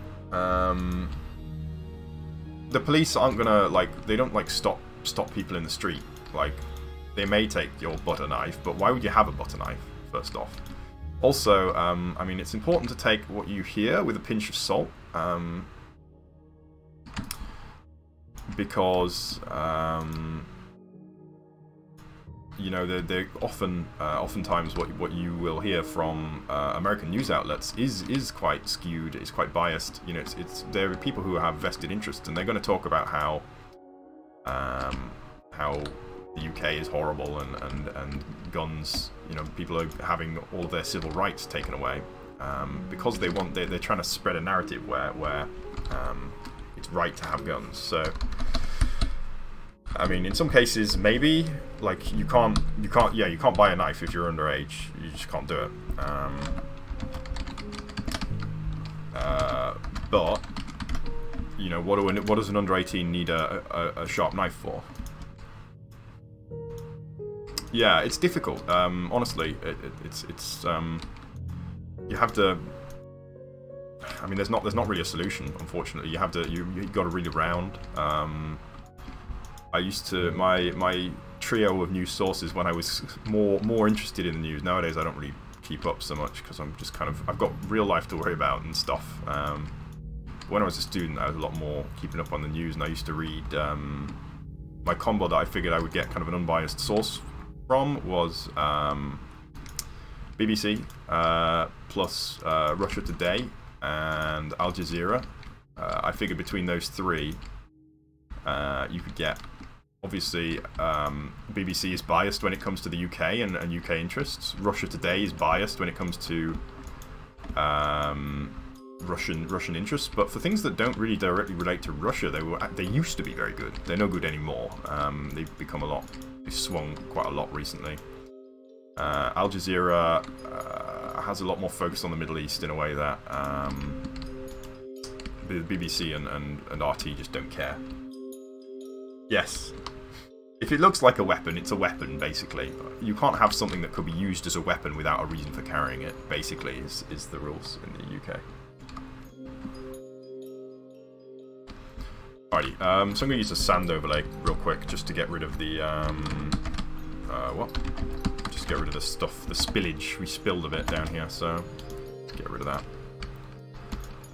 the police aren't gonna, like, they don't, like, stop people in the street. Like, they may take your butter knife, but why would you have a butter knife, first off? Also, I mean, it's important to take what you hear with a pinch of salt, because, you know, they're oftentimes what you will hear from American news outlets is quite skewed, it's quite biased. You know, there are people who have vested interests, and they're going to talk about how the UK is horrible and guns, you know, people are having all of their civil rights taken away, because they're trying to spread a narrative where it's right to have guns. So, I mean, in some cases, maybe, like, you can't buy a knife if you're underage. You just can't do it. But, you know, what does an under 18 need a sharp knife for? Yeah, it's difficult. Honestly, it's you have to. I mean, there's not really a solution. Unfortunately, you got to read around. I used to my trio of news sources when I was more interested in the news. Nowadays, I don't really keep up so much because I'm just kind of, I've got real life to worry about and stuff. When I was a student, I was a lot more keeping up on the news, and I used to read. My combo that I figured I would get kind of an unbiased source from was BBC plus Russia Today and Al Jazeera. I figured between those three, you could get. Obviously, BBC is biased when it comes to the UK and UK interests. Russia Today is biased when it comes to Russian interests. But for things that don't really directly relate to Russia, they used to be very good. They're no good anymore. They've become they've swung quite a lot recently. Al Jazeera has a lot more focus on the Middle East in a way that the BBC and RT just don't care. Yes. If it looks like a weapon, it's a weapon, basically. You can't have something that could be used as a weapon without a reason for carrying it, basically, is the rules in the UK. Alrighty, so I'm going to use a sand overlay real quick, just to get rid of the, just get rid of the stuff, the spillage. We spilled a bit down here, so get rid of that.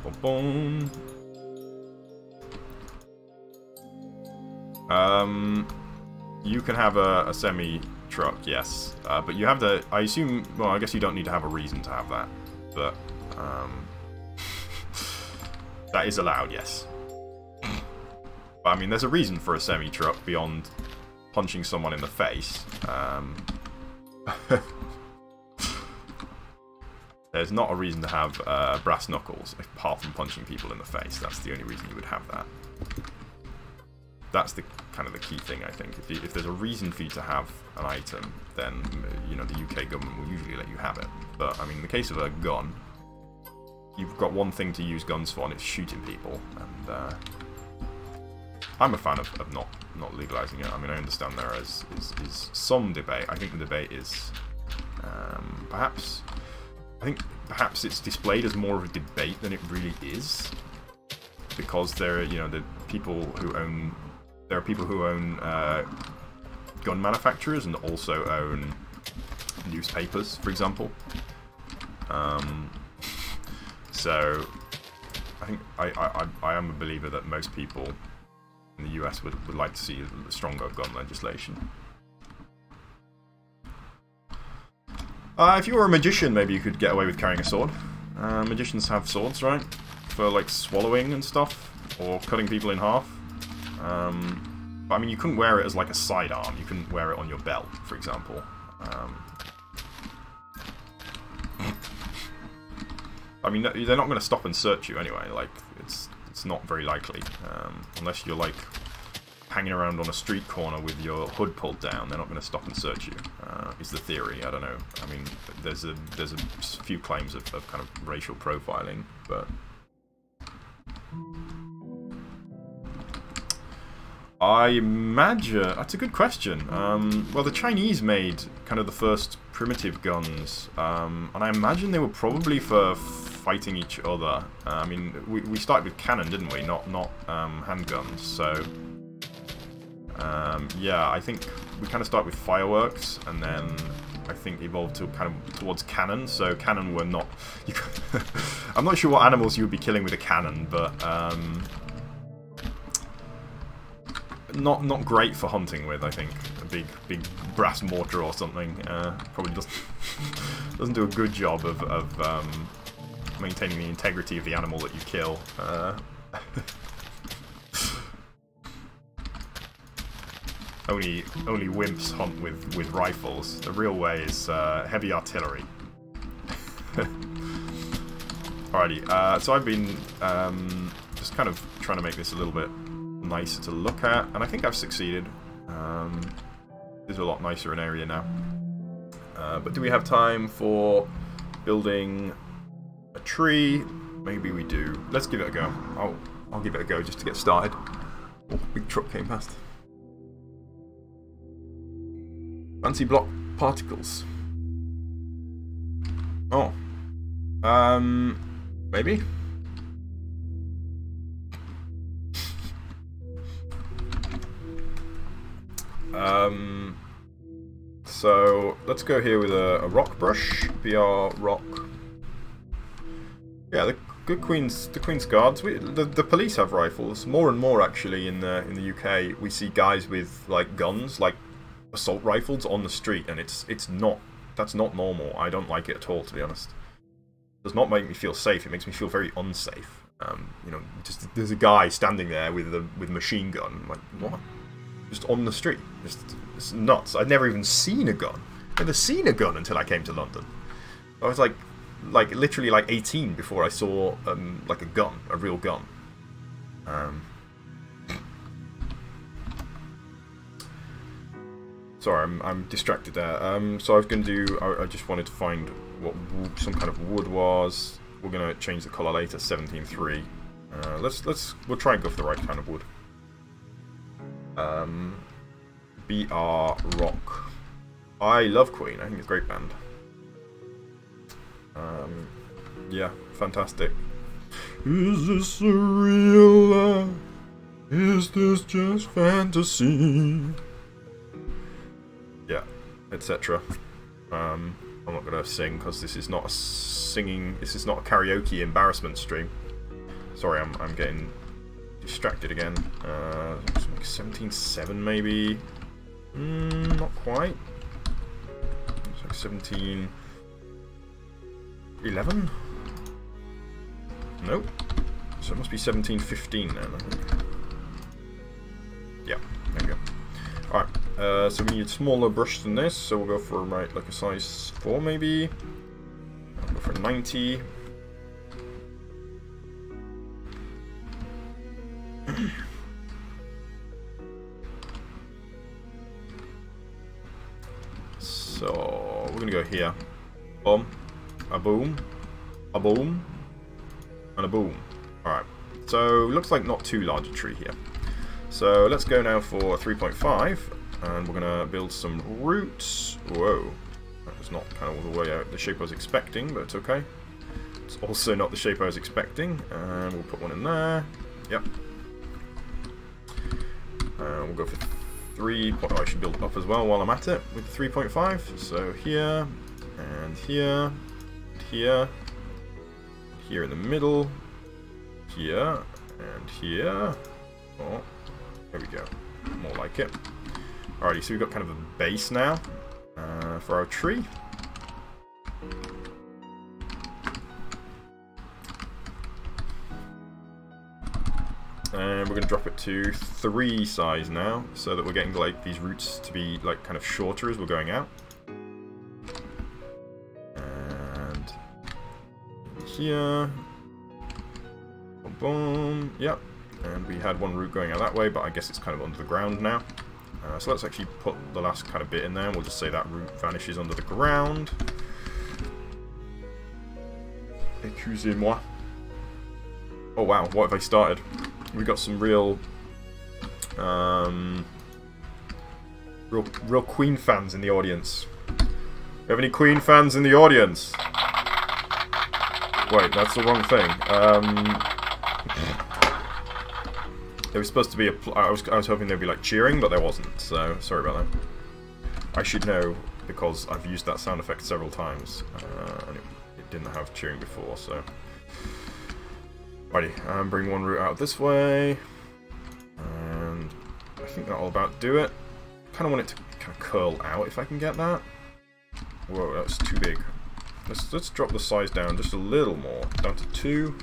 Boom, boom. You can have a semi-truck, yes, but you have to, I assume, well, I guess you don't need to have a reason to have that, but, that is allowed, yes. But, I mean, there's a reason for a semi-truck beyond punching someone in the face. There's not a reason to have brass knuckles apart from punching people in the face. That's the only reason you would have that. That's the kind of the key thing, I think. If there's a reason for you to have an item, then you know the UK government will usually let you have it. But I mean, in the case of a gun, you've got one thing to use guns for, and it's shooting people. And I'm a fan of not legalizing it. I mean, I understand there is some debate. I think the debate is perhaps it's displayed as more of a debate than it really is, because there are people who own gun manufacturers and also own newspapers, for example. So I think I am a believer that most people in the US would like to see stronger gun legislation. If you were a magician, maybe you could get away with carrying a sword. Magicians have swords, right? For like swallowing and stuff, or cutting people in half. But I mean, you couldn't wear it as like a sidearm. You couldn't wear it on your belt, for example. I mean, they're not going to stop and search you anyway. Like, it's not very likely, unless you're like hanging around on a street corner with your hood pulled down. They're not going to stop and search you. Is the theory? I don't know. I mean, there's a few claims of kind of racial profiling, but I imagine that's a good question. Well, the Chinese made kind of the first primitive guns, and I imagine they were probably for fighting each other. I mean, we started with cannon, didn't we? Not handguns. So yeah, I think we kind of start with fireworks, and then I think evolved to kind of towards cannon. So cannon were not. I'm not sure what animals you would be killing with a cannon, but not great for hunting with. I think a big brass mortar or something probably doesn't do a good job of maintaining the integrity of the animal that you kill. Only wimps hunt with rifles. The real way is heavy artillery. Alrighty, so I've been just kind of trying to make this a little bit nicer to look at, and I think I've succeeded. This is a lot nicer an area now. But do we have time for building a tree? Maybe we do. Let's give it a go. I'll give it a go just to get started. Oh, big truck came past. Fancy block particles. Oh. Maybe? So let's go here with a rock brush. BR rock. Yeah, the Queen's Guards. The police have rifles. More and more actually in the UK. We see guys with like guns, like assault rifles on the street, and that's not normal. I don't like it at all, to be honest. It does not make me feel safe. It makes me feel very unsafe. You know, just there's a guy standing there with a machine gun. I'm like, what? Just on the street. It's nuts. I'd never even seen a gun. Never seen a gun until I came to London. I was like literally like 18 before I saw like a gun, a real gun. Sorry, I'm distracted there. So I was going to do. I just wanted to find what some kind of wood was. We're going to change the color later. 17.3. We'll try and go for the right kind of wood. BR Rock. I love Queen. I think it's a great band. Yeah, fantastic. Is this a real life? Is this just fantasy? Yeah, etc. I'm not gonna sing because this is not a singing. This is not a karaoke embarrassment stream. Sorry, I'm getting distracted again. 17.7 maybe. Not quite. It's like 17.11. Nope. So it must be 17.15 then, I think. Yeah, there we go. Alright, so we need a smaller brush than this, so we'll go for like a size 4 maybe. I'll go for 90. So we're gonna go here. Boom, a boom, a boom, and a boom. Alright, so looks like not too large a tree here. So let's go now for 3.5, and we're gonna build some roots. Whoa, that was not kind of all the way out the shape I was expecting, but it's okay. It's also not the shape I was expecting, and we'll put one in there. Yep. We'll go for 3. Oh, I should build up as well while I'm at it with 3.5. So here, and here, and here, here in the middle, here, and here. Oh, there we go. More like it. Alrighty, so we've got kind of a base now for our tree. And we're going to drop it to 3 size now, so that we're getting like these roots to be like kind of shorter as we're going out. And here, boom, boom, yep. And we had one root going out that way, but I guess it's kind of under the ground now. So let's actually put the last kind of bit in there. We'll just say that root vanishes under the ground. Excusez-moi. Oh wow, what have I started? We got some real Queen fans in the audience. Do you have any Queen fans in the audience? Wait, that's the wrong thing. There was supposed to be I was hoping there'd be like cheering, but there wasn't. So sorry about that. I should know because I've used that sound effect several times, and it didn't have cheering before. So. Righty, bring one root out this way, and I think that'll about do it. Kind of want it to kind of curl out if I can get that. Whoa, that's too big. Let's drop the size down just a little more, down to 2.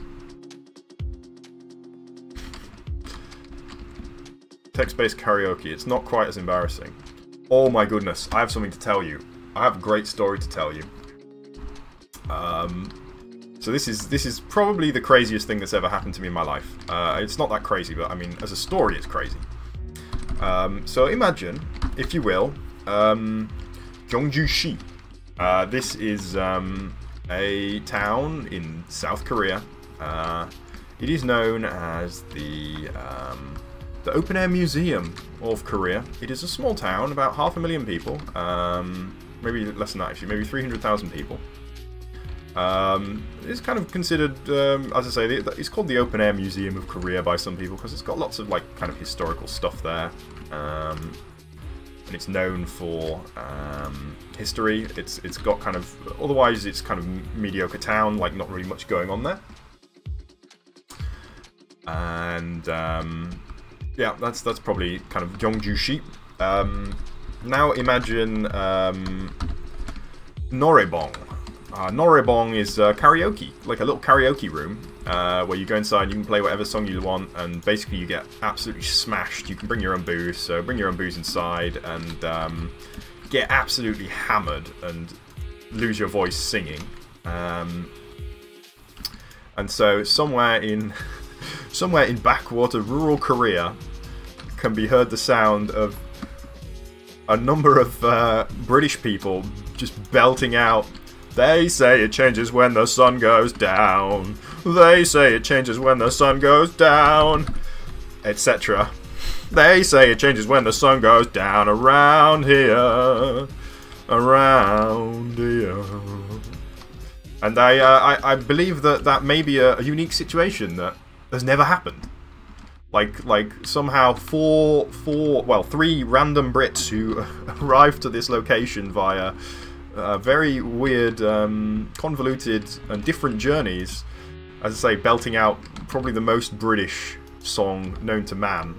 Text-based karaoke. It's not quite as embarrassing. Oh my goodness, I have something to tell you. I have a great story to tell you. So this is probably the craziest thing that's ever happened to me in my life. It's not that crazy, but I mean, as a story, it's crazy. So imagine, if you will, Gyeongju-si. This is a town in South Korea. It is known as the Open Air Museum of Korea. It is a small town, about 500,000 people. Maybe less than that, actually, maybe 300,000 people. It's kind of considered, as I say, it's called the Open Air Museum of Korea by some people because it's got lots of like kind of historical stuff there, and it's known for history. It's got kind of, otherwise it's kind of mediocre town, like not really much going on there. And yeah, that's probably kind of Gyeongju-si. Now imagine Noraebong. Noraebong is karaoke, like a little karaoke room where you go inside and you can play whatever song you want, and basically you get absolutely smashed. You can bring your own booze, so bring your own booze inside and get absolutely hammered and lose your voice singing. And so somewhere in backwater rural Korea can be heard the sound of a number of British people just belting out, "They say it changes when the sun goes down. They say it changes when the sun goes down," etc. "They say it changes when the sun goes down around here, around here." And I believe that may be a unique situation that has never happened. Like somehow 3 random Brits who arrived to this location via very weird, convoluted and different journeys, as I say, belting out probably the most British song known to man,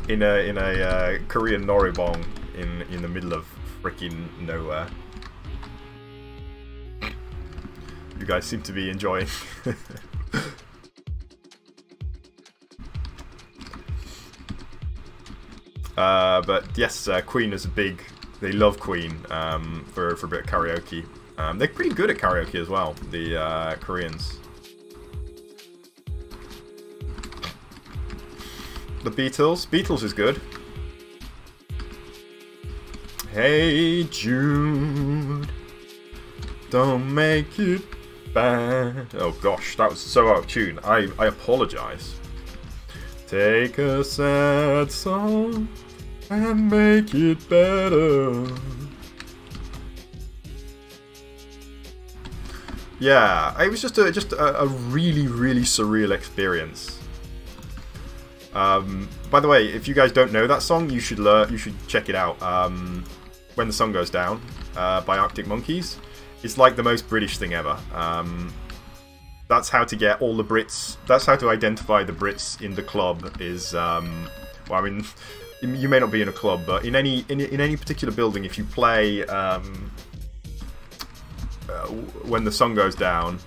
in a Korean Noraebong in the middle of freaking nowhere. You guys seem to be enjoying. But yes, Queen is a big They love Queen for a bit of karaoke. They're pretty good at karaoke as well, the Koreans. The Beatles. Beatles is good. Hey Jude, don't make it bad. Oh gosh, that was so out of tune. I apologize. Take a sad song and make it better. Yeah, it was just a really, really surreal experience. By the way, if you guys don't know that song, you should check it out. When the Sun Goes Down by Arctic Monkeys. It's like the most British thing ever. That's how to get all the Brits. That's how to identify the Brits in the club. Is well, I mean, you may not be in a club, but in any particular building, if you play When the Sun Goes Down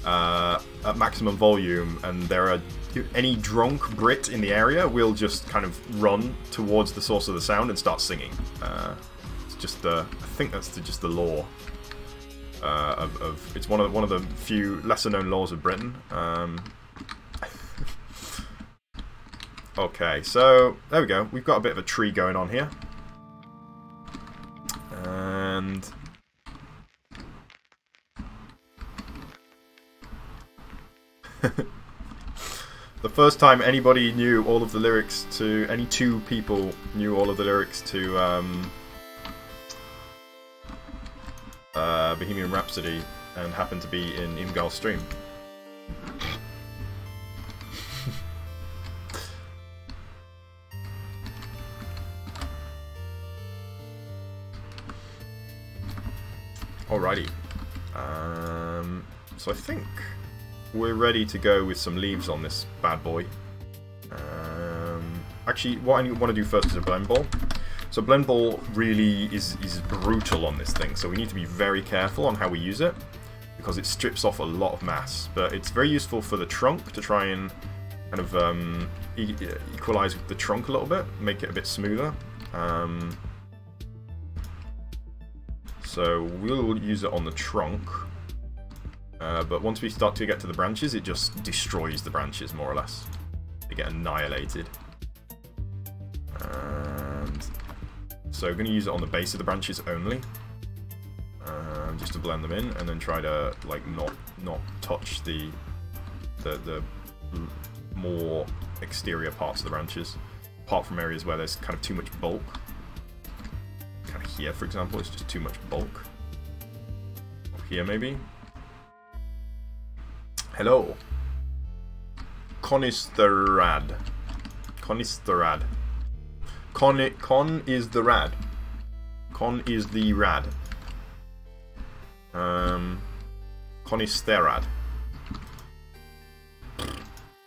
at maximum volume, and there are any drunk Brit in the area, will just kind of run towards the source of the sound and start singing. It's just I think that's just the law. It's one of the few lesser known laws of Britain. Okay, so there we go. We've got a bit of a tree going on here, and the first time anybody knew all of the lyrics to any two people knew all of the lyrics to Bohemian Rhapsody and happened to be in Imgal's stream. Alrighty. So I think we're ready to go with some leaves on this bad boy. Actually, what I want to do first is a blend ball. So blend ball really is brutal on this thing, so we need to be very careful on how we use it, because it strips off a lot of mass. But it's very useful for the trunk to try and kind of equalize the trunk a little bit, make it a bit smoother. So we'll use it on the trunk. But once we start to get to the branches, it just destroys the branches, more or less. They get annihilated. And so we're going to use it on the base of the branches only, just to blend them in, and then try to like not touch the more exterior parts of the branches, apart from areas where there's kind of too much bulk. Kind of here, for example, it's just too much bulk. Or here, maybe. Hello. Conisterad. Conisterad. Con is the rad. Con is the rad. Conisterad.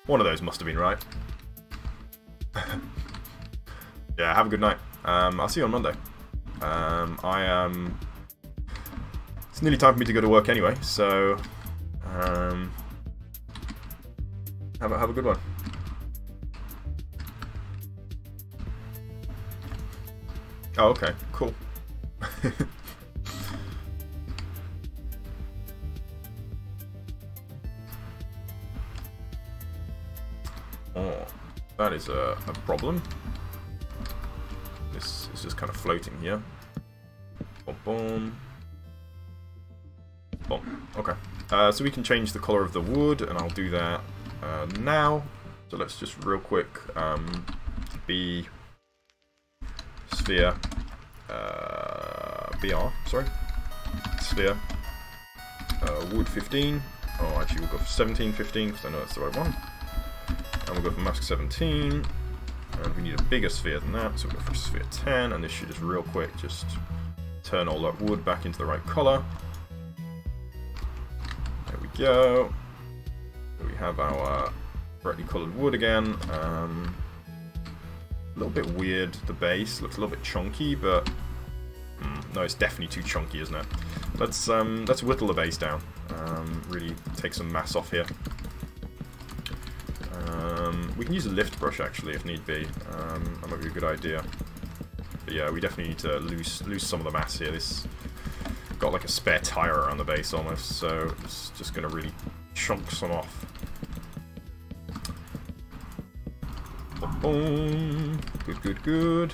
One of those must have been right. Yeah, have a good night. I'll see you on Monday. It's nearly time for me to go to work anyway, so have a good one. Oh, okay, cool. Oh, that is a problem. This is just kind of floating here. Boom, boom. Boom. Okay. So we can change the color of the wood, and I'll do that now. So let's just real quick be sphere BR, sorry, sphere wood 15. Oh, actually we'll go for 1715 because I know that's the right one. And we'll go for mask 17, and we need a bigger sphere than that, so we'll go for sphere 10, and this should just real quick just turn all that wood back into the right color. There we go. So we have our brightly colored wood again. A little bit weird, the base looks a little bit chunky, but no, it's definitely too chunky, isn't it? Let's whittle the base down. Really take some mass off here. We can use a lift brush actually if need be. That might be a good idea. But yeah, we definitely need to lose some of the mass here. This got like a spare tire around the base almost, so it's just going to really chunk some off. Boom. Good, good, good.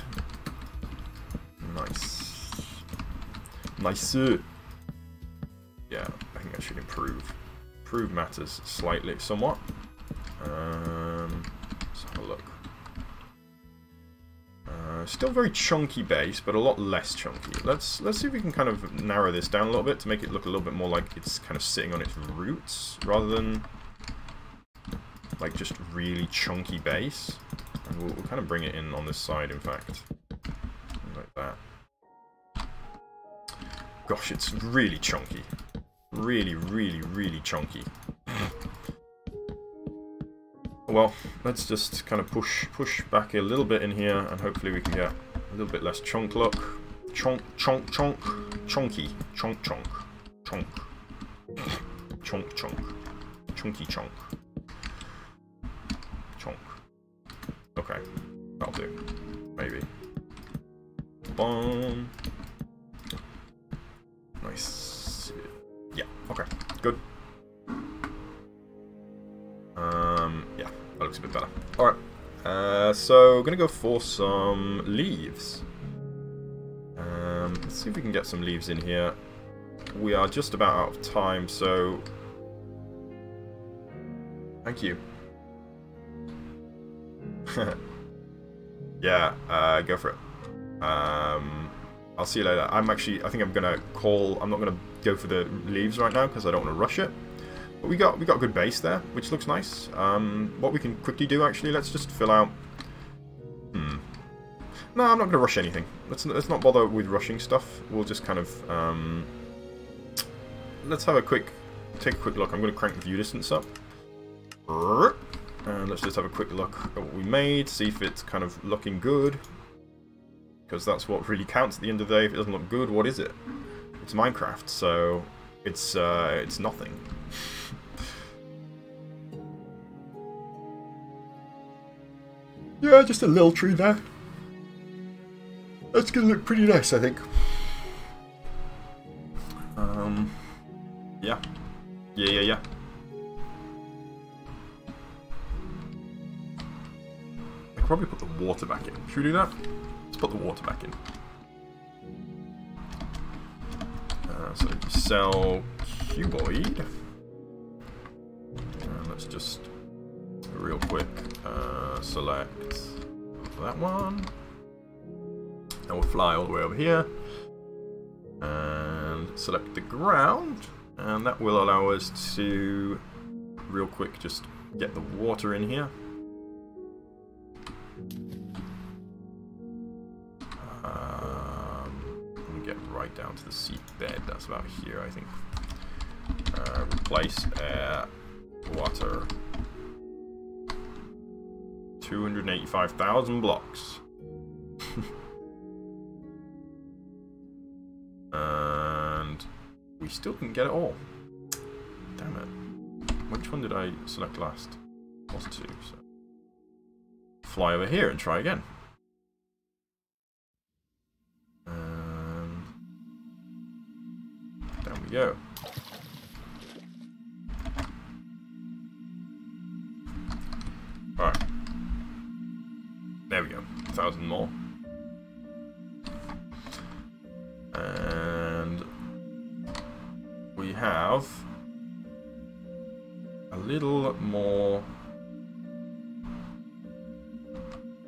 Nice. Nice. Yeah, I think that should improve. Improve matters slightly, somewhat. Let's have a look. Still very chunky base, but a lot less chunky. Let's see if we can kind of narrow this down a little bit to make it look a little bit more like it's kind of sitting on its roots, rather than like just really chunky base. And we'll kind of bring it in on this side, in fact. Like that. Gosh, it's really chunky. Really, really, really chunky. Well, let's just kind of push back a little bit in here, and hopefully we can get a little bit less chunk look. Chunk, chunk, chunk. Chunky. Chunk, chunk. Chunk. Chunk, chunk. Chunky chunk. Chunk. Okay. That'll do. Maybe. Boom. Nice. Yeah, okay. Good. Yeah, that looks a bit better. Alright, so gonna go for some leaves. Let's see if we can get some leaves in here. We are just about out of time, so... Thank you. Yeah, go for it. I'll see you later. I think I'm gonna call... I'm not gonna go for the leaves right now, because I don't want to rush it. But we got a good base there, which looks nice. What we can quickly do, actually, let's just fill out... No, I'm not going to rush anything. Let's not bother with rushing stuff. We'll just kind of... let's have take a quick look. I'm going to crank the view distance up. And let's just have a quick look at what we made, see if it's kind of looking good. Because that's what really counts at the end of the day. If it doesn't look good, what is it? It's Minecraft, so it's nothing. Yeah, just a little tree there. That's gonna look pretty nice, I think. Yeah. Yeah. I could probably put the water back in. Should we do that? Let's put the water back in. So sell cuboid. Let's just real quick select that one. And we'll fly all the way over here. And select the ground. And that will allow us to real quick just get the water in here. Let me get right down to the seabed. That's about here, I think. Replace air, water. 285,000 blocks. And we still can get it all. Damn it. Which one did I select last? Was 2. So fly over here and try again. And down we go. Alright. There we go. 1,000 more. And we have a little more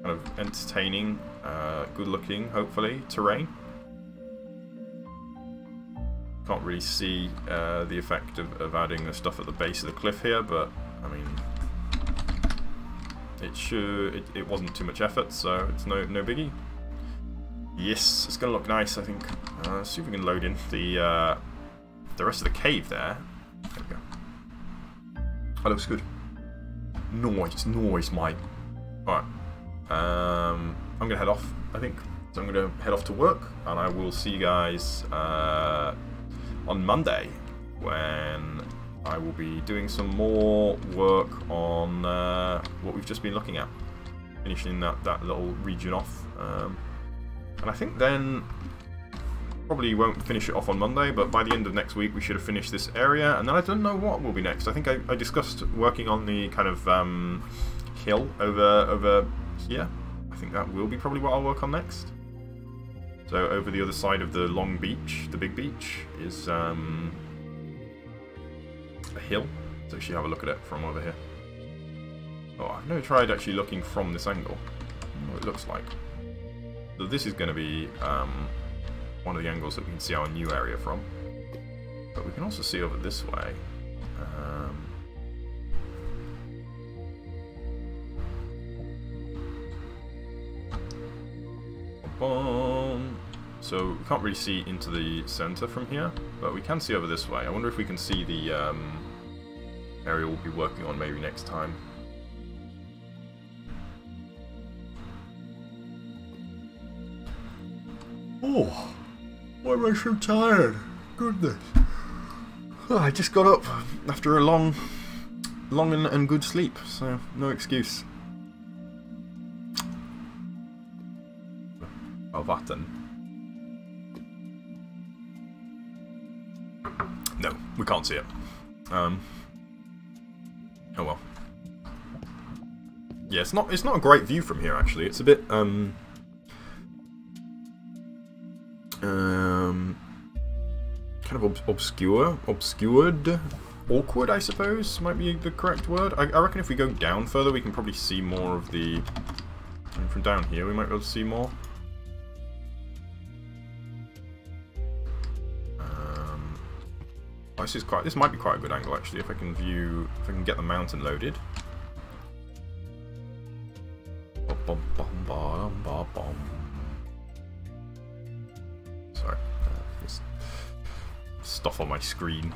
kind of entertaining, good looking, hopefully, terrain. Can't really see the effect of adding the stuff at the base of the cliff here, but I mean, it wasn't too much effort, so it's no biggie. Yes, it's gonna look nice, I think. Let's see if we can load in the rest of the cave there. There we go. That looks good. Nice, mate. Alright. I'm gonna head off, I think. So I'm gonna head off to work, and I will see you guys on Monday, when I will be doing some more work on what we've just been looking at. Finishing that little region off. And I think then probably won't finish it off on Monday, but by the end of next week we should have finished this area, and then I don't know what will be next. I think I discussed working on the kind of hill over here. I think that will be probably what I'll work on next. So over the other side of the long beach, the big beach, is a hill. So actually have a look at it from over here. Oh, I've never tried actually looking from this angle. What it looks like. So this is going to be one of the angles that we can see our new area from. But we can also see over this way. So we can't really see into the center from here, but we can see over this way. I wonder if we can see the area we'll be working on maybe next time. Oh, why am I so tired? Goodness. Oh, I just got up after a long and good sleep, so no excuse. Vatten. No, we can't see it. Oh well. Yeah, it's not a great view from here actually. It's a bit kind of obscured, awkward, I suppose might be the correct word. I reckon if we go down further, we can probably see more of the. And from down here, we might be able to see more. This might be quite a good angle actually if I can get the mountain loaded. Sorry, there's stuff on my screen.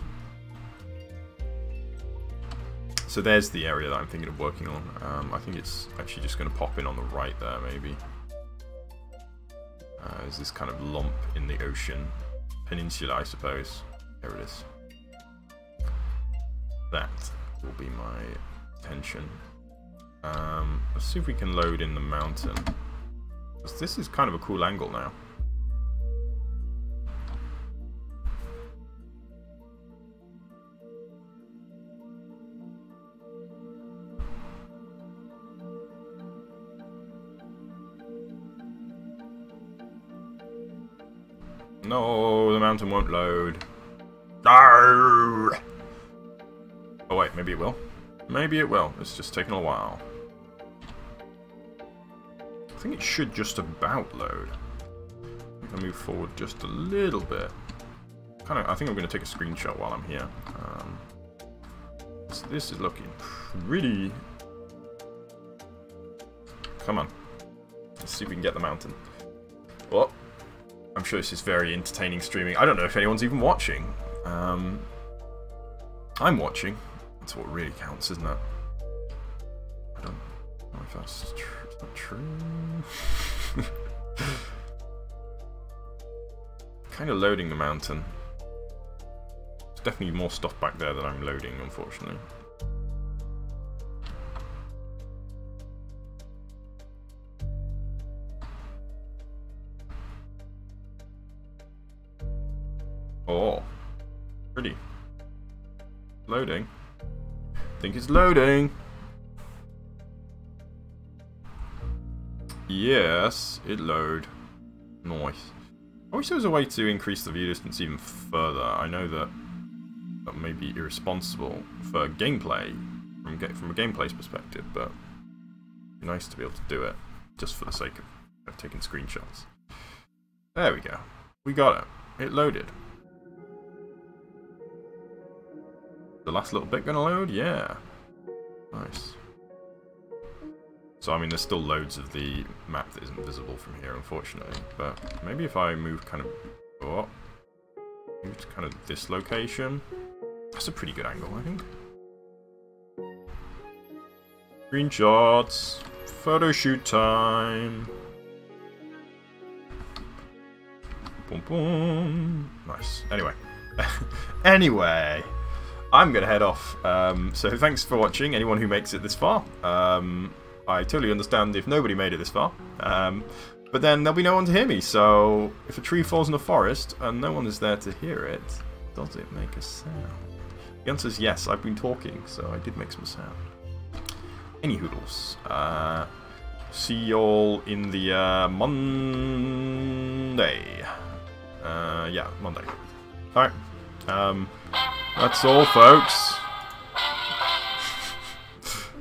So there's the area that I'm thinking of working on. I think it's actually just going to pop in on the right there maybe. There's this kind of lump in the ocean. Peninsula, I suppose. There it is. That will be my attention. Let's see if we can load in the mountain. This is kind of a cool angle now. No, the mountain won't load. No! Oh wait, maybe it will. Maybe it will. It's just taking a while. I think it should just about load. I'll move forward just a little bit. I think I'm going to take a screenshot while I'm here. So this is looking pretty. Come on. Let's see if we can get the mountain. Well, I'm sure this is very entertaining streaming. I don't know if anyone's even watching. I'm watching. That's what really counts, isn't it? I don't know if that's not true. Kind of loading the mountain. There's definitely more stuff back there that I'm loading, unfortunately. Oh, pretty. Loading. I think it's loading. Yes, it load. Nice. I wish there was a way to increase the view distance even further. I know that may be irresponsible for gameplay, from a gameplay's perspective, but it'd be nice to be able to do it just for the sake of taking screenshots. There we go. We got it. It loaded. The last little bit gonna load? Yeah. Nice. So, I mean, there's still loads of the map that isn't visible from here, unfortunately. But maybe if I move kind of... Oh, move to kind of this location. That's a pretty good angle, I think. Screenshots. Photo shoot time. Boom, boom. Nice. Anyway. Anyway. I'm going to head off. So thanks for watching, anyone who makes it this far. I totally understand if nobody made it this far. But then there'll be no one to hear me, so if a tree falls in the forest and no one is there to hear it, does it make a sound? The answer is yes, I've been talking, so I did make some sound. Any hoodles. See y'all in the Monday. Yeah, Monday. Alright. That's all, folks.